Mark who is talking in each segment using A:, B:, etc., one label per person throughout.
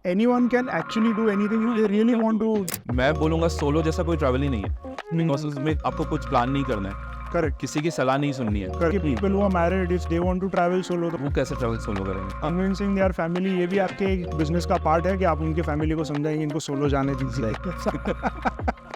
A: anyone can actually do anything they really want to.
B: मैं बोलूँगा solo जैसा कोई ट्रैवल ही नहीं है, बिकॉज उसमें आपको कुछ प्लान नहीं करना है,
A: Correct.
B: किसी की सलाह नहीं सुननी है।
A: Correct. People who are married, if they want to travel solo, तो
B: वो कैसे ट्रैवल सोलो करेंगे?
A: convincing their family, ये भी आपके बिजनेस का पार्ट है कि आप उनके फैमिली को समझाएंगे इनको सोलो जाने दीजिए।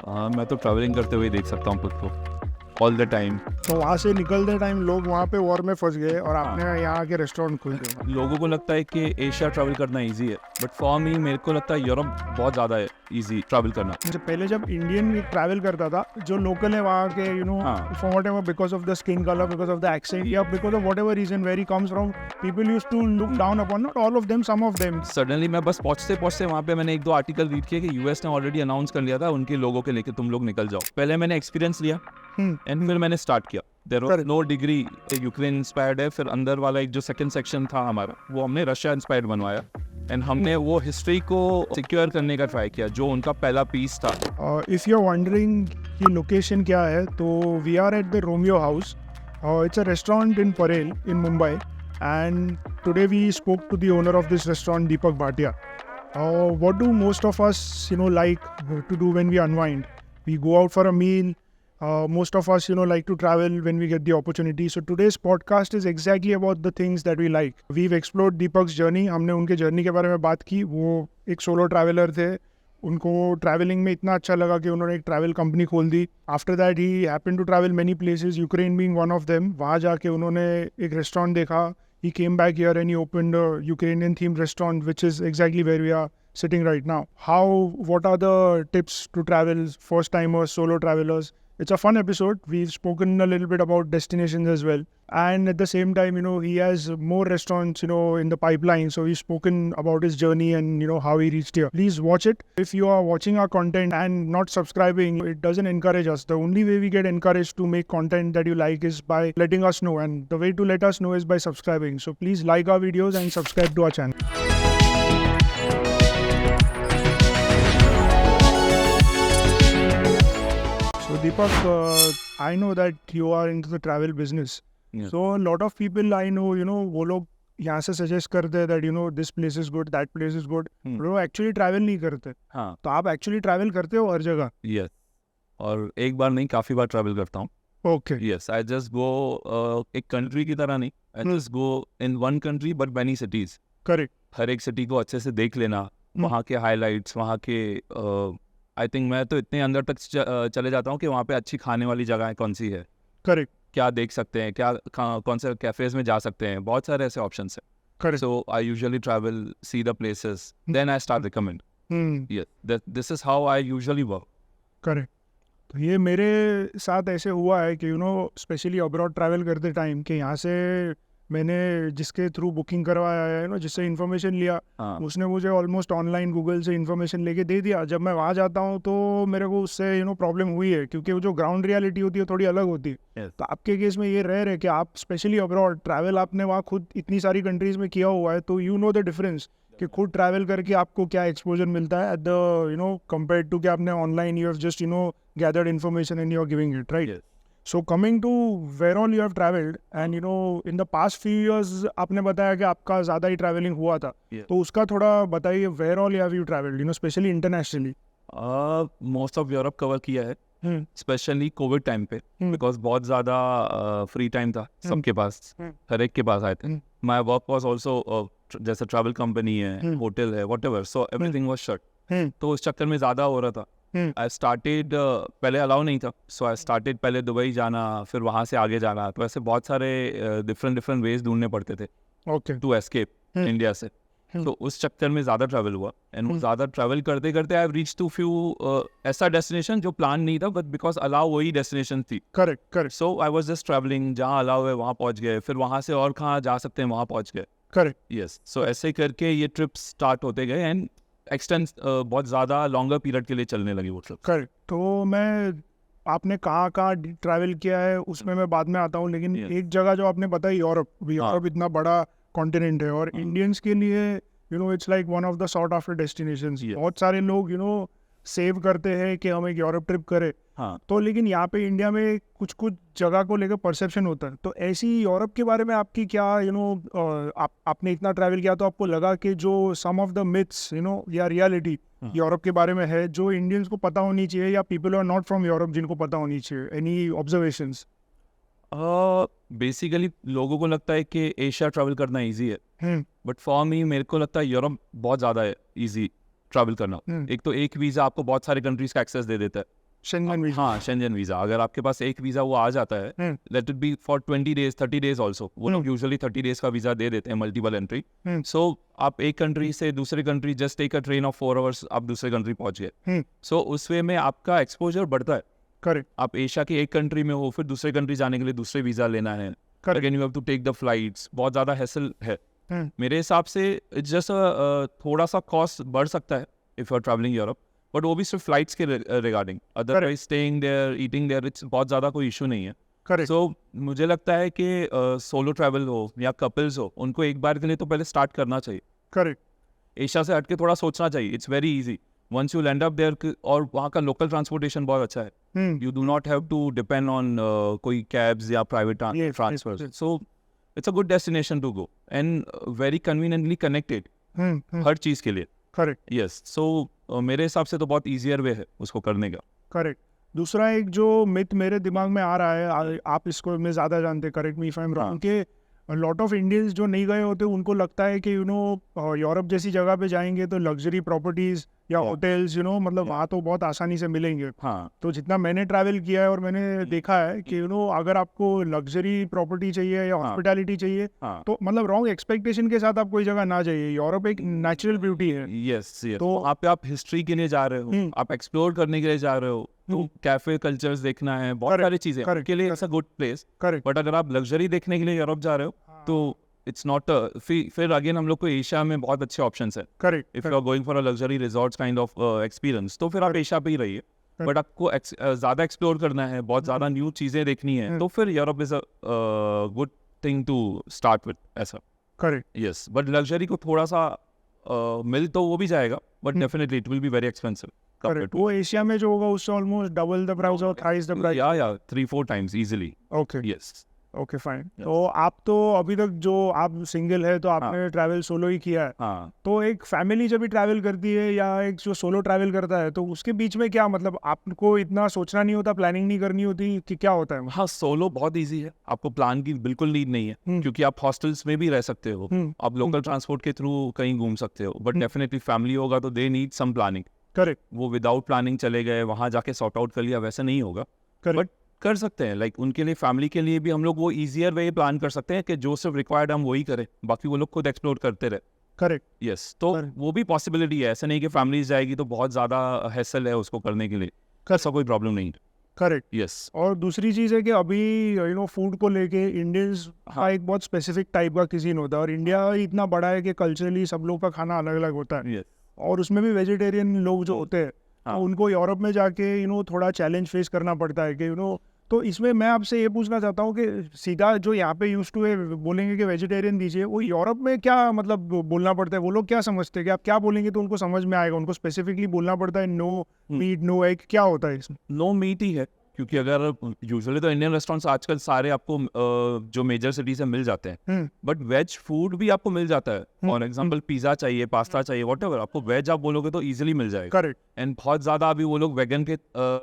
B: हाँ, मैं तो ट्रैवलिंग करते हुए देख सकता हूँ खुद को ऑल द टाइम।
A: तो वहाँ से निकलते टाइम लोग वहाँ पे वॉर में फंस गए और आपने यहाँ के रेस्टोरेंट खोल दिए।
B: लोगों को लगता है कि एशिया ट्रैवल करना इजी है, बट फॉर मी मेरे को लगता है यूरोप बहुत ज़्यादा है इजी ट्रैवल करना।
A: जब पहले जब इंडियन ट्रैवल करता था, जो लोकल है वहाँ के, you know, for whatever, because of the skin colour, because of the accent, या because of whatever reason where he comes from, people used to look down upon, not all of them, some of them.
B: Suddenly मैं बस पहुंचते वहाँ पे मैंने 1-2 article read किए कि US ने ऑलरेडी अनाउंस कर लिया था उनके लोगों के लेके तुम लोग निकल जाओ। पहले मैंने एक्सपीरियंस लिया एंड फिर मैंने स्टार्ट किया। There was no degree, Ukraine inspired है। फिर अंदर वाला एक जो सेकंड सेक्शन था हमारा, वो हमने रशिया इंस्पायर्ड बनवाया एंड हमने वो हिस्ट्री को सिक्योर करने का ट्राई किया जो उनका पहला पीस था।
A: इफ यू आर वंडरिंग कि लोकेशन क्या है, तो we are at the Romeo house. It's a restaurant in Parel in Mumbai, and today we spoke to the owner of this restaurant, Deepak Bhatia. What do most of us, like to do when we unwind? We go out for a meal. Most of us, like to travel when we get the opportunity. So today's podcast is exactly about the things that we like. We've explored Deepak's journey. हमने उनके journey के बारे में बात की। वो एक solo traveller थे, उनको ट्रैवलिंग में इतना अच्छा लगा कि उन्होंने एक ट्रैवल कंपनी खोल दी। After that he happened to travel many places, Ukraine being one of them. वहाँ जाके उन्होंने एक रेस्टोरेंट देखा। He came back here and he opened a Ukrainian themed restaurant, which is exactly where we are sitting right now. What are the tips to travel, first timers, solo travelers? It's a fun episode. We've spoken a little bit about destinations as well. And at the same time, he has more restaurants, in the pipeline. So he's spoken about his journey and, how he reached here. Please watch it. If you are watching our content and not subscribing, it doesn't encourage us. The only way we get encouraged to make content that you like is by letting us know. And the way to let us know is by subscribing. So please like our videos and subscribe to our channel. So Deepak, I know that you are into the travel business.
B: Yeah.
A: So a lot of people I know, वो लोग यहाँ से suggest करते हैं that this place is good, that place is good. वो actually travel नहीं करते।
B: हाँ,
A: तो आप एक्चुअली ट्रैवल करते हो हर जगह?
B: यस, और एक बार नहीं काफ़ी बार ट्रैवल करता हूँ।
A: Okay.
B: Yes, I just go एक कंट्री की तरह नहीं, I just go in one country but many cities.
A: Correct.
B: हर एक सिटी को अच्छे से देख लेना, वहाँ के हाईलाइट्स, वहाँ के आई थिंक मैं तो इतने अंदर तक चले जाता हूँ कि वहाँ पे अच्छी खाने वाली जगह कौन सी है,
A: करेक्ट,
B: क्या देख सकते हैं, कौन से कैफेज में जा सकते हैं, बहुत सारे ऐसे ऑप्शंस हैं।
A: Correct.
B: So I usually travel, see the places, then I start recommend. Yes, this is how I usually work.
A: Correct. तो ये मेरे साथ ऐसे हुआ है कि स्पेशली अब्रॉड ट्रैवल करते टाइम कि यहाँ से मैंने जिसके थ्रू बुकिंग करवाया है, जिससे इन्फॉर्मेशन लिया, उसने मुझे ऑलमोस्ट ऑनलाइन गूगल से इन्फॉर्मेशन लेके दे दिया। जब मैं वहाँ जाता हूँ तो मेरे को उससे प्रॉब्लम हुई है, क्योंकि वो जो ग्राउंड रियलिटी होती है थोड़ी अलग होती है। तो आपके केस में ये रेयर है कि आप स्पेशली अब्रॉड ट्रैवल, आपने वहाँ खुद इतनी सारी कंट्रीज में किया हुआ है, तो यू नो द डिफरेंस कि खुद ट्रैवल करके आपको क्या एक्सपोजर मिलता है एट द कंपेयर टू कि आपने online you have just gathered information and you are giving it, right? So coming to where all you have traveled and in the past few years आपने बताया कि आपका ज़्यादा ही travelling हुआ था, तो उसका थोड़ा बताइए, where all have you traveled, especially internationally?
B: Most of Europe cover किया है, स्पेशली कोविड टाइम पे, बिकॉज बहुत ज़्यादा फ्री टाइम था सबके पास, हर एक के पास आए थे। माई वर्क वॉज ऑल्सो जैसे ट्रैवल कंपनी है, होटल है, what ever, so everything was shut. तो उस चक्कर में ज़्यादा हो रहा था। आई स्टार्टेड, पहले अलाउ नहीं था, सो आई स्टार्टेड पहले दुबई जाना, फिर वहाँ से आगे जाना, तो ऐसे बहुत सारे डिफरेंट वेज ढूंढने पड़ते थे टू एस्केप इंडिया से। तो उस चक्कर में ज़्यादा ट्रैवल हुआ, एंड ज़्यादा ट्रैवल करते करते I have reach to few ऐसा डेस्टिनेशन जो प्लान नहीं था, बट बिकॉज अलाउ वही डेस्टिनेशन थी।
A: Correct, correct.
B: So I was just travelling, जहाँ अलाउ है वहाँ पहुँच गए, फिर वहाँ से और कहाँ जा सकते हैं वहाँ पहुँच गए।
A: करेक्ट।
B: यस, सो ऐसे करके ये ट्रिप्स स्टार्ट होते गए एंड एक्सटेंड बहुत ज़्यादा लॉन्गर पीरियड के लिए चलने लगी वो ट्रिप।
A: करेक्ट। तो मैं आपने कहाँ ट्रैवल किया है उसमें मैं बाद में आता हूँ, लेकिन एक जगह जो आपने बताई, यूरोप इतना बड़ा कॉन्टिनेंट है और इंडियंस के लिए it's like one of the sort after destinations. बहुत सारे लोग सेव करते हैं कि हम एक यूरोप ट्रिप करें,
B: हाँ
A: तो लेकिन यहाँ पे इंडिया में कुछ कुछ जगह को लेकर परसेप्शन होता है। तो ऐसी यूरोप के बारे में आपकी क्या आपने इतना ट्रैवल किया तो आपको लगा कि जो सम ऑफ द मिथ्स या रियलिटी यूरोप के बारे में है जो इंडियंस को पता होनी चाहिए, या people are not from Europe जिनको पता होनी चाहिए, एनी ऑब्जर्वेशंस?
B: बेसिकली लोगों को लगता है कि एशिया ट्रैवल करना इजी है, बट फॉर मी मेरे को लगता है यूरोप बहुत ज़्यादा है इजी ट्रैवल करना। एक तो एक वीज़ा आपको बहुत सारे कंट्रीज का एक्सेस दे देता है,
A: शेंगन वीजा।
B: हाँ शेंजन वीज़ा। अगर आपके पास एक वीज़ा वो आ जाता है, let it be for 20 days 30 days also, वो लोग यूजुअली 30 days का वीज़ा दे देते हैं, मल्टीपल एंट्री। सो आप एक कंट्री से दूसरे country just take a train of 4 hours आप दूसरे कंट्री पहुंच गए। सो उस वे में आपका एक्सपोजर बढ़ता है।
A: करेक्ट।
B: आप एशिया के एक कंट्री में हो, फिर दूसरे कंट्री जाने के लिए दूसरे वीज़ा लेना है, again you have to take the flights, बहुत ज़्यादा हैसल है। मेरे हिसाब से इट्स जस्ट थोड़ा सा कॉस्ट बढ़ सकता है if you are travelling Europe, but वो भी सिर्फ फ्लाइट्स के regarding, otherwise staying there eating there it's बहुत ज़्यादा कोई इशू नहीं है।
A: करेक्ट।
B: सो मुझे लगता है कि सोलो ट्रैवल हो या कपल्स हो, उनको एक बार के लिए तो पहले स्टार्ट करना चाहिए।
A: करेक्ट।
B: एशिया से हटके थोड़ा सोचना चाहिए, it's very easy once you land up there, और वहाँ का लोकल ट्रांसपोर्टेशन बहुत अच्छा है। You do not have to depend on कोई कैब्स या private transfer. So it's a good destination to go and very conveniently connected हर चीज़ के लिए।
A: करेक्ट।
B: यस, सो मेरे हिसाब से तो बहुत ईजियर वे है उसको करने का।
A: करेक्ट। दूसरा एक जो मिथ मेरे दिमाग में आ रहा है, आप इसको में ज़्यादा जानते, correct me if I am wrong, कि लॉट ऑफ इंडियंस जो नहीं गए होते उनको लगता है कि यूरोप जैसी जगह पे जाएंगे तो लग्जरी प्रॉपर्टीज या होटल्स मतलब वहाँ तो बहुत आसानी से मिलेंगे।
B: हाँ
A: तो जितना मैंने ट्रैवल किया है और मैंने देखा है कि अगर आपको लग्जरी प्रॉपर्टी चाहिए या हॉस्पिटैलिटी चाहिए, तो मतलब रॉन्ग एक्सपेक्टेशन के साथ आप कोई जगह ना जाइए। यूरोप एक नेचुरल ब्यूटी है।
B: यस, तो वहाँ पे आप हिस्ट्री के लिए जा रहे हो, आप एक्सप्लोर करने के लिए जा रहे हो, तो कैफे कल्चर्स देखना है, बहुत सारी चीजें उनके लिए it's a good place.
A: Correct.
B: But अगर आप लग्जरी देखने के लिए यूरोप जा रहे हो तो इट्स नॉट, फिर अगेन हम लोग को एशिया में बहुत अच्छे ऑप्शंस है।
A: Correct.
B: If you are going for a luxury resorts kind of experience, तो फिर आप एशिया पे ही रहिए। बट आपको ज़्यादा एक्सप्लोर करना है, बहुत ज़्यादा न्यू चीज़ें देखनी है, तो फिर Europe is a good thing to start with ऐसा।
A: करेक्ट।
B: यस, बट लग्जरी को थोड़ा सा मिल तो वो भी जाएगा, but definitely it will be very expensive.
A: Correct. वो एशिया में जो होगा उससे ऑलमोस्ट डबल द प्राइस और थ्राइस द प्राइस।
B: या 3-4 times easily।
A: Okay.
B: Yes.
A: Okay fine. तो आप तो अभी तक जो आप सिंगल है तो आपने ट्रैवल सोलो ही किया है।
B: हाँ,
A: तो एक फैमिली जब भी ट्रैवल करती है या एक जो सोलो ट्रैवल करता है, तो उसके बीच में क्या मतलब आपको इतना सोचना नहीं होता, प्लानिंग नहीं करनी होती कि क्या होता है?
B: हाँ, सोलो बहुत इजी है, आपको प्लान की बिल्कुल नीड नहीं है, क्योंकि आप हॉस्टल्स में भी रह सकते हो, आप लोकल ट्रांसपोर्ट के थ्रू कहीं घूम सकते हो। बट डेफिनेटली फैमिली होगा तो they need some planning.
A: Correct.
B: वो विदाउट प्लानिंग चले गए, वहाँ जाके सॉर्ट आउट कर लिया, वैसे नहीं होगा। बट कर सकते हैं, लाइक उनके लिए, फैमिली के लिए भी हम लोग वो ईजियर वे प्लान कर सकते हैं कि जो सिर्फ रिक्वायर्ड हम वही करें, बाकी वो लोग खुद एक्सप्लोर करते रहे।
A: करेक्ट।
B: यस, तो वो भी पॉसिबिलिटी है, ऐसा नहीं कि फैमिली जाएगी तो बहुत ज़्यादा हैसल है उसको करने के लिए, ऐसा कोई प्रॉब्लम नहीं है।
A: करेक्ट।
B: यस।
A: और दूसरी चीज़ है कि अभी फूड को लेके इंडियंस का एक बहुत स्पेसिफिक टाइप का किसीन होता है, और इंडिया इतना बड़ा है कि कल्चरली सब लोग का खाना अलग अलग होता है। और उसमें भी वेजिटेरियन लोग जो होते हैं, तो उनको यूरोप में जाके थोड़ा चैलेंज फेस करना पड़ता है कि तो इसमें मैं आपसे ये पूछना चाहता हूँ कि सीधा जो यहाँ पे यूज टू है बोलेंगे कि वेजिटेरियन दीजिए, वो यूरोप में क्या मतलब बोलना पड़ता है? वो लोग क्या समझते हैं कि आप क्या बोलेंगे तो उनको समझ में आएगा? उनको स्पेसिफिकली बोलना पड़ता है नो मीट नो एग, क्या होता है इसमें?
B: नो मीट ही है, क्योंकि अगर यूजुअली तो इंडियन रेस्टोरेंट्स आजकल सारे आपको जो मेजर सिटी से मिल जाते हैं, बट वेज फूड भी आपको मिल जाता है। फॉर एग्जांपल पिज्जा चाहिए, पास्ता चाहिए, व्हाटएवर, आपको वेज आप बोलोगे तो इजीली मिल जाएगा।
A: करेक्ट।
B: एंड बहुत ज्यादा अभी वो लोग वेगन के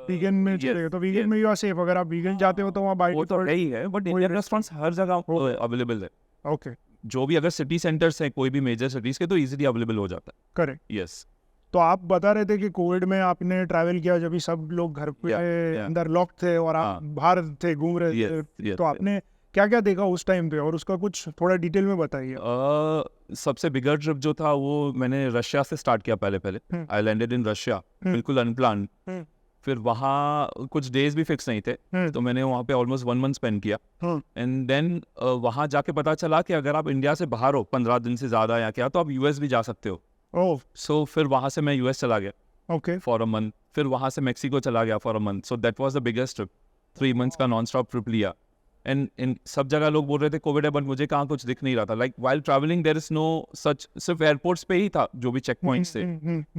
A: वीगन में चलेगा, तो वीगन में यू आर सेफ। अगर आप वीगन जाते हो तो वहाँ बाइट
B: वो तो है ही है, बट इंडियन रेस्टोरेंट्स हर जगह अवेलेबल है।
A: ओके।
B: जो भी अगर सिटी सेंटर्स हैं कोई भी मेजर सिटीज के, तो इजीली अवेलेबल हो जाता है।
A: करेक्ट।
B: यस।
A: तो आप बता रहे थे कि कोविड में आपने ट्रैवल किया जब भी सब लोग घर पे अंदर लॉक थे और आप बाहर थे, घूम रहे थे, तो आपने क्या क्या देखा उस टाइम पे, और उसका कुछ थोड़ा डिटेल में बताइए।
B: सबसे बिगर ट्रिप जो था वो मैंने रशिया से स्टार्ट किया। पहले आई लैंडेड इन रशिया, बिल्कुल अनप्लान। फिर वहाँ कुछ डेज भी फिक्स नहीं थे, तो मैंने वहाँ पे ऑलमोस्ट 1 month स्पेंड किया। एंड देन वहाँ जाके पता चला कि अगर आप इंडिया से बाहर हो 15 दिन से ज़्यादा या क्या, तो आप यूएस भी जा सकते हो। सो फिर वहाँ से मैं यूएस चला गया फॉर अ मंथ, फिर वहाँ से मेक्सिको चला गया for a month. So that was the biggest trip, 3 months का नॉन स्टॉप ट्रिप लिया। एंड इन सब जगह लोग बोल रहे थे कोविड है, बट मुझे कहाँ कुछ दिख नहीं रहा था. Like while travelling there is no such, सिर्फ एयरपोर्ट्स पे ही था जो भी चेक पॉइंट्स थे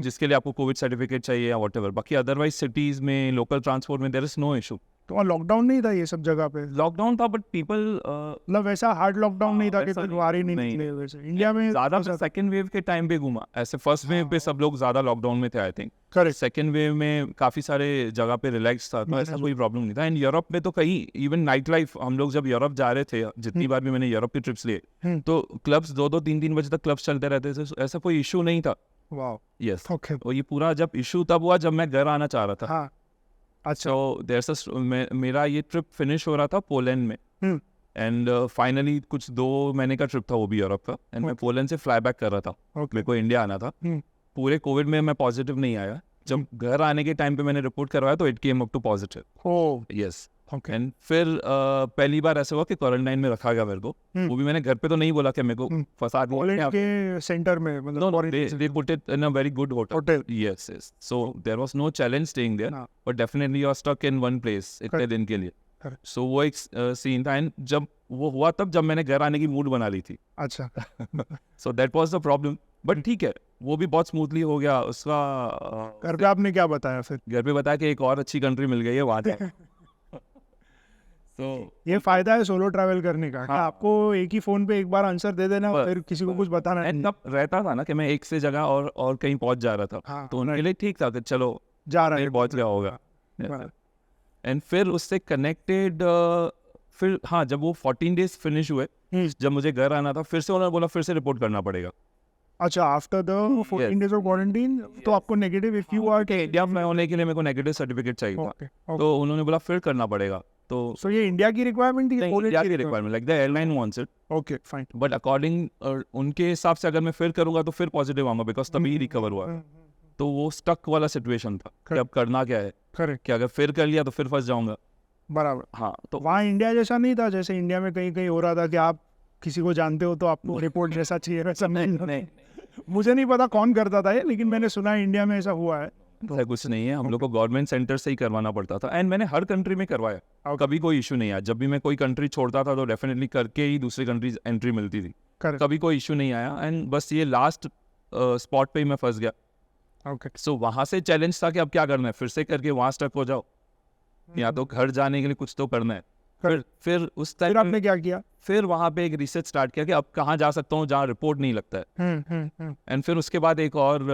B: जिसके लिए आपको कोविड सर्टिफिकेट चाहिए या व्हाटएवर. बाकी अदरवाइज सिटीज में लोकल ट्रांसपोर्ट में देयर इज नो इशू.
A: तो वहाँ लॉकडाउन नहीं था ये सब जगह पे?
B: लॉकडाउन था बट पीपल
A: मतलब वैसा हार्ड लॉकडाउन नहीं था कि
B: वैसा
A: कोई बाहर ही नहीं
B: नहीं,
A: निकले वैसे इंडिया में
B: ज्यादा
A: ऐसा था।
B: सेकंड वेव के टाइम पे घूमा. ऐसे फर्स्ट वेव पे सब लोग ज्यादा लॉकडाउन में थे I think.
A: Correct.
B: Second wave में काफी सारे जगह पे रिलैक्स था, तो ऐसा कोई प्रॉब्लम नहीं था. एंड यूरोप में तो कहीं इवन नाइट लाइफ, हम लोग जब यूरोप जा रहे थे, जितनी बार भी मैंने यूरोप की ट्रिप्स लिए, तो क्लब्स 2-2 3-3 बजे तक क्लब्स चलते रहते थे. ऐसा कोई इशू नहीं था.
A: वाओ.
B: यस.
A: ओके.
B: और ये पूरा जब इशू तब हुआ जब मैं घर आना चाह रहा था.
A: हाँ. अच्छा.
B: सो देयर मेरा ये ट्रिप फिनिश हो रहा था पोलैंड में. एंड फाइनली कुछ 2 महीने का ट्रिप था वो भी यूरोप का. एंड मैं पोलैंड से फ्लाई बैक कर रहा था. मेरे को इंडिया आना था. पूरे कोविड में मैं पॉजिटिव नहीं आया. जब घर आने के टाइम पे मैंने रिपोर्ट करवाया तो it came up to positive.
A: Oh.
B: Yes.
A: Okay.
B: And फिर पहली बार ऐसा हुआ कि क्वारंटाइन में रखा गया मेरे को. वो भी मैंने घर पे तो नहीं बोला कि मेरे को फंसा दिया.
A: पोलैंड के सेंटर में मतलब
B: they put it in a very good hotel. Yes. So there was no challenge staying there, but definitely you are stuck in one place इतने दिन के लिए. So वो एक सीन था. एंड जब वो हुआ तब जब मैंने घर आने की मूड बना ली थी.
A: अच्छा.
B: So that was the problem. But ठीक है, वो भी बहुत स्मूथली हो गया. उसका
A: घर पे आपने क्या बताया फिर?
B: घर पे बताया कि एक और अच्छी कंट्री मिल गई है वहाँ पे. तो
A: ये फायदा है सोलो ट्रैवल करने का. हाँ. आपको एक ही फोन पे एक बार आंसर दे देना, फिर किसी को कुछ बताना नहीं.
B: तब रहता था ना कि मैं एक से जगह और कहीं पहुंच जा रहा था.
A: हाँ,
B: तो उनके लिए ठीक था कि चलो
A: जा रहा है,
B: पहुंच गया होगा. एंड फिर उससे कनेक्टेड फिर हाँ, जब वो 14 डेज फिनिश हुए, जब मुझे घर आना था, फिर से उन्होंने बोला फिर से रिपोर्ट करना पड़ेगा.
A: अच्छा. After the 14 days of quarantine तो आपको negative, if you R
B: India में होने के लिए मेरे को नेगेटिव सर्टिफिकेट चाहिए था. तो उन्होंने बोला फिर करना पड़ेगा. तो
A: सो ये इंडिया की रिक्वायरमेंट थी?
B: इंडिया की requirement, like the airline wants it.
A: Okay fine.
B: But according उनके हिसाब से अगर मैं फिर करूंगा तो फिर पॉजिटिव आऊंगा, बिकॉज तभी रिकवर हुआ. तो वो स्टक वाला सिचुएशन था कि अब करना क्या है.
A: करेक्ट.
B: कि अगर फिर कर लिया तो फिर फंस जाऊंगा.
A: बराबर.
B: हाँ. तो
A: वहाँ इंडिया जैसा नहीं था, जैसे इंडिया में कहीं कहीं हो रहा था कि आप किसी को जानते हो तो आपको रिपोर्ट जैसा चाहिए, वैसा नहीं. मुझे नहीं पता कौन करता था ये, लेकिन मैंने सुना है इंडिया में ऐसा हुआ है.
B: ऐसा कुछ नहीं है. हम लोग को गवर्नमेंट सेंटर से ही करवाना पड़ता था. एंड मैंने हर कंट्री में करवाया. कभी कोई इशू नहीं आया. जब भी मैं कोई कंट्री छोड़ता था तो डेफिनेटली करके ही दूसरी कंट्री एंट्री मिलती थी. कभी कोई इशू नहीं आया. एंड बस ये लास्ट स्पॉट पे ही मैं फंस गया.
A: ओके.
B: सो वहाँ से चैलेंज था कि अब क्या करना है, फिर से करके वहाँ स्टक हो जाओ या तो घर जाने के लिए कुछ तो करना है. फिर उस टाइम
A: आपने क्या किया?
B: फिर वहाँ पे एक रिसर्च स्टार्ट किया कि अब कहाँ जा सकता हूँ जहाँ रिपोर्ट नहीं लगता है. एंड फिर उसके बाद एक और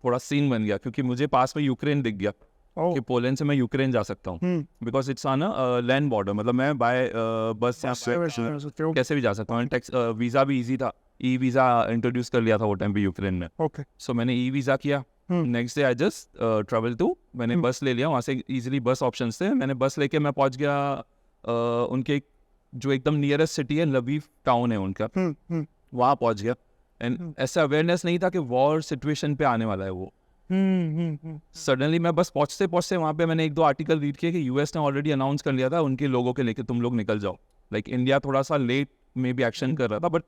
B: थोड़ा सीन बन गया, क्योंकि मुझे पास में यूक्रेन दिख गया कि पोलैंड से मैं यूक्रेन जा सकता हूँ, because it's on a land border. मतलब मैं बाय बस यहाँ कैसे भी जा सकता हूँ. वीज़ा भी ईजी था. ई वीज़ा इंट्रोड्यूस कर लिया था वो टाइम पे यूक्रेन में.
A: ओके.
B: सो मैंने ई वीज़ा किया. Next day I just travel to, मैंने बस ले लिया. वहाँ से इजीली बस ऑप्शंस थे. मैंने बस लेके मैं पहुँच गया उनके जो एकदम नियरेस्ट सिटी है, लवीव टाउन है उनका, वहाँ पहुँच गया. एंड ऐसा अवेयरनेस नहीं था कि वॉर सिचुएशन पे आने वाला है वो. सडनली मैं बस पहुँचते पहुँचते वहाँ पे मैंने 1-2 आर्टिकल रीड किए कि यूएस ने ऑलरेडी अनाउंस कर लिया था उनके लोगों के लेके तुम लोग निकल जाओ. लाइक इंडिया थोड़ा सा लेट में भी एक्शन कर रहा था, बट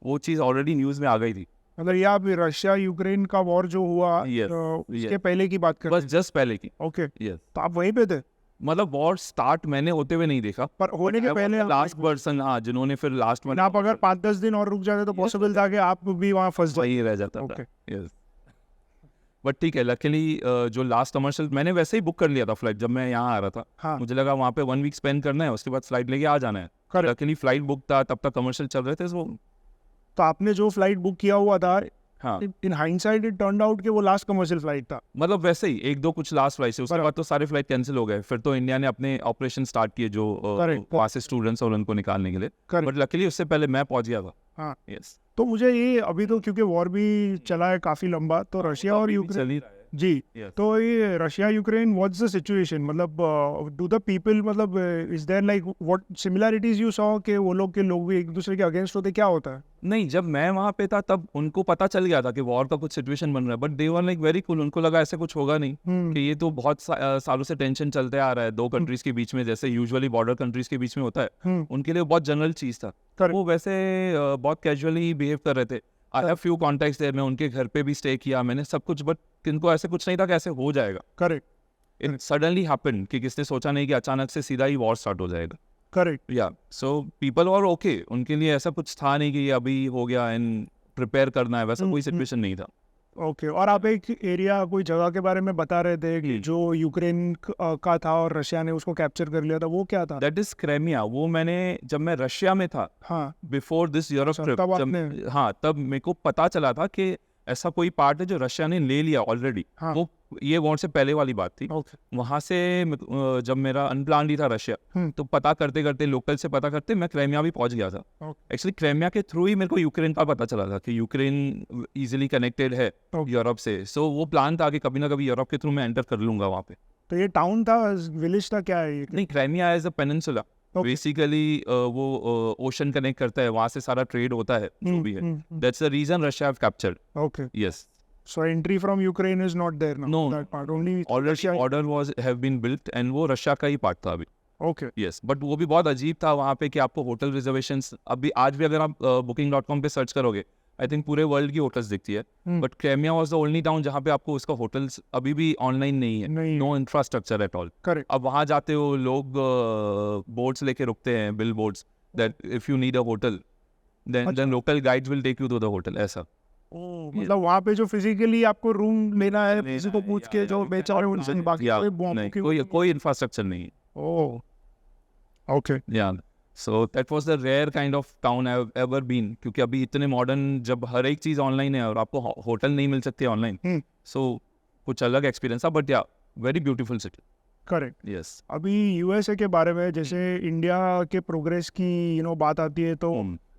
B: वो चीज़ ऑलरेडी न्यूज़ में आ गई थी.
A: मतलब ये आप रशिया यूक्रेन का वॉर जो हुआ उसके पहले की बात कर
B: बस जस्ट पहले की.
A: ओके.
B: यस.
A: तो आप वहीं पे थे?
B: मतलब वॉर स्टार्ट मैंने होते हुए नहीं देखा,
A: पर होने के पहले
B: लास्ट पर्सन, हाँ, जिन्होंने फिर लास्ट में
A: आप अगर 5-10 दिन और रुक जाते तो पॉसिबल था कि आप भी वहाँ फंस जाए.
B: वही रह जाता था. यस. बट ठीक है, लकीली जो लास्ट कमर्शियल मैंने वैसे ही बुक कर लिया था फ्लाइट जब मैं यहाँ आ रहा था.
A: हाँ.
B: मुझे लगा वहाँ पे 1 वीक स्पेंड करना है, उसके बाद फ्लाइट लेके आ जाना है. लकीली फ्लाइट बुक था, तब तक कमर्शियल चल रहे थे.
A: तो आपने जो फ्लाइट बुक किया हुआ था,
B: हाँ,
A: in hindsight it turned out कि वो लास्ट कमर्शियल फ्लाइट था.
B: मतलब वैसे ही 1-2 कुछ लास्ट फ्लाइट से, उसके बाद तो सारे फ्लाइट कैंसिल हो गए. फिर तो इंडिया ने अपने ऑपरेशन स्टार्ट किए जो वहाँ से स्टूडेंट्स और उनको निकालने के लिए. बट लकीली उससे पहले मैं पहुंच गया था.
A: हाँ.
B: यस.
A: तो मुझे ये अभी तो क्योंकि वॉर भी चला है काफी लंबा, तो रशिया और यूक्रेन जी, तो ये Russia Ukraine what's the situation? मतलब डू द पीपल, मतलब is there like what similarities you saw कि वो लोग के लोग भी एक दूसरे के अगेंस्ट होते, क्या होता है?
B: नहीं, जब मैं वहाँ पे था तब उनको पता चल गया था कि वॉर का कुछ सिचुएशन बन रहा है, but they were like very cool. उनको लगा ऐसे कुछ होगा नहीं, कि ये तो बहुत सालों से टेंशन चलते आ रहा है 2 कंट्रीज के बीच में, जैसे यूजुअली बॉर्डर कंट्रीज के बीच में होता है. उनके लिए बहुत जनरल चीज था. वो वैसे बहुत कैजुअली बिहेव कर रहे थे. I have few contacts there. मैं उनके घर पे भी स्टे किया मैंने, सब कुछ. बट इनको ऐसे कुछ नहीं था कि ऐसे हो जाएगा.
A: करेक्ट.
B: इट सडनली हैपेंड कि किसने सोचा नहीं कि अचानक से सीधा ही वॉर स्टार्ट हो जाएगा.
A: Correct.
B: Yeah so people were okay, उनके लिए ऐसा कुछ था नहीं कि अभी हो गया एंड प्रिपेयर करना है, वैसा कोई सिचुएशन नहीं था।
A: ओके। और आप एक एरिया, कोई जगह के बारे में बता रहे थे कि जो यूक्रेन का था और रशिया ने उसको कैप्चर कर लिया था, वो क्या था?
B: That is Crimea. वो मैंने जब मैं रशिया में था,
A: हाँ,
B: बिफोर दिस यूरोप ट्रिप,
A: तब आपने,
B: हाँ तब मेरे को पता चला था कि ऐसा कोई पार्ट है जो रशिया ने ले लिया ऑलरेडी।
A: हाँ,
B: वो ये वॉर से पहले वाली बात थी।
A: ओके,
B: वहां से जब मेरा अनप्लान्ड ही था रशिया, तो पता करते करते, लोकल से पता करते, मैं क्रेमिया भी पहुंच गया था। एक्चुअली क्रेमिया के थ्रू ही मेरे को यूक्रेन का पता चला था कि यूक्रेन इजीली कनेक्टेड है यूरोप से। सो वो प्लान था कि कभी ना कभी यूरोप के थ्रू मैं एंटर कर लूंगा वहाँ पे।
A: तो ये टाउन था, विलेज था, क्या है ये?
B: नहीं, Crimea as a peninsula, basically वो ओशन कनेक्ट करता है, वहां से सारा ट्रेड होता है जो भी है। That's the reason Russia have captured.
A: Okay,
B: yes.
A: so entry from Ukraine is not there now?
B: No,
A: that part only
B: already
A: Russia.
B: order was have been built and वो रशिया का ही पार्ट था अभी।
A: Okay,
B: yes, but वो भी बहुत अजीब था वहाँ पे कि आपको होटल रिजर्वेशंस, अभी आज भी अगर आप booking.com पे सर्च करोगे, आई थिंक पूरे वर्ल्ड की होटल्स दिखती है, but Crimea was the only town जहाँ पे आपको उसका होटल्स अभी भी ऑनलाइन नहीं है, no infrastructure at all.
A: Correct.
B: अब वहाँ जाते हो, लोग बोर्ड्स लेके रुकते हैं, bill boards, that if you need a hotel then local guides will take you to the hotel, ऐसा।
A: मतलब वहाँ पे जो फिजिकली आपको रूम लेना है, किसी को पूछ के जो बेचारे उनसे, बाकी
B: कोई इंफ्रास्ट्रक्चर नहीं है।
A: Oh, okay,
B: yeah so that was the rare kind of town I have ever been, क्योंकि अभी इतने मॉडर्न, जब हर एक चीज ऑनलाइन है और आपको होटल नहीं मिल सकती ऑनलाइन, सो कुछ अलग एक्सपीरियंस था, बट या very beautiful city.
A: Correct.
B: Yes.
A: अभी यूएसए के बारे में, जैसे इंडिया के प्रोग्रेस की बात आती है, तो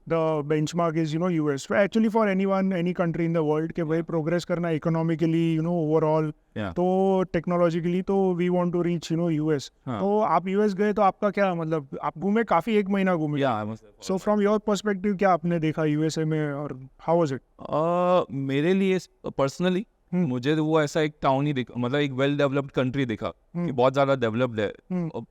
A: the benchmark is US. So actually for anyone, any country in the world के भाई प्रोग्रेस करना इकोनॉमिकली, ओवरऑल, तो टेक्नोलॉजिकली, तो we want to reach US. तो आप यूएस गए, तो आपका क्या, मतलब आप घूमे काफी, 1 महीना घूमे। सो फ्रॉम योर पर्सपेक्टिव क्या आपने देखा यूएसए में और हाउ वाज इट?
B: मेरे लिए पर्सनली मुझे तो वो ऐसा एक टाउन ही दिखा, मतलब एक वेल डेवलप्ड कंट्री दिखा कि बहुत ज्यादा डेवलप्ड है,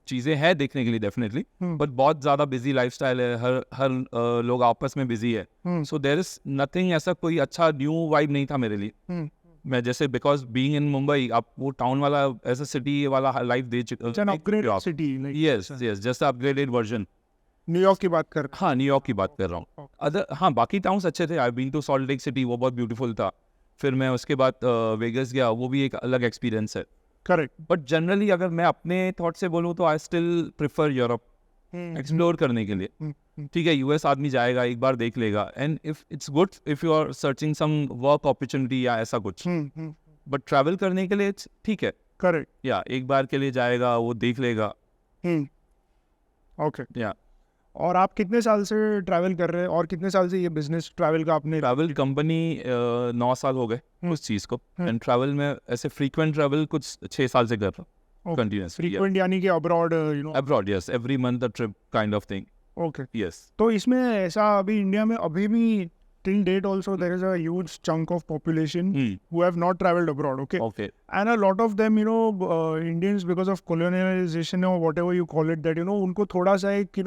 B: चीजें हैं देखने के लिए डेफिनेटली, बट बहुत ज्यादा बिजी लाइफस्टाइल है, हर लोग आपस में बिजी है। सो देयर इज नथिंग, ऐसा कोई अच्छा न्यू वाइब नहीं था मेरे लिए। मैं जैसे, बिकॉज बीइंग इन मुंबई, आप वो टाउन वाला ऐसा सिटी वाला लाइफ दे चुके, yes yes, just upgraded version.
A: New York की बात कर,
B: हाँ न्यूयॉर्क की बात कर रहा हूँ। अदर, हाँ बाकी टाउन्स अच्छे थे। I been to Salt Lake City, वो बहुत ब्यूटीफुल था। फिर मैं उसके बाद वेगस गया, वो भी एक अलग एक्सपीरियंस है।
A: करेक्ट।
B: बट जनरली अगर मैं अपने थॉट से बोलूँ तो I still prefer Europe explore करने के लिए। ठीक है, यूएस आदमी जाएगा, एक बार देख लेगा, and if it's good if you are searching some work opportunity या ऐसा कुछ, बट ट्रैवल करने के लिए ठीक है।
A: करेक्ट।
B: या एक बार के लिए जाएगा, वो देख लेगा।
A: ओके।
B: या
A: और आप कितने साल से ट्रैवल कर रहे हैं, और कितने साल से ये बिजनेस ट्रैवल का आपने?
B: ट्रैवल कंपनी 9 साल हो गए उस चीज़ को, एंड ट्रैवल में ऐसे फ्रीक्वेंट ट्रैवल कुछ 6 साल से कर रहा हूँ कंटिन्यूअस।
A: फ्रीक्वेंट यानी कि abroad,
B: abroad, yes, every month a trip kind of thing.
A: Okay,
B: yes.
A: तो इसमें ऐसा अभी इंडिया में अभी भी till date also there is a huge chunk of population who have not traveled abroad, okay, and a lot of them, Indians, because of colonialization or whatever you call it, that उनको थोड़ा सा एक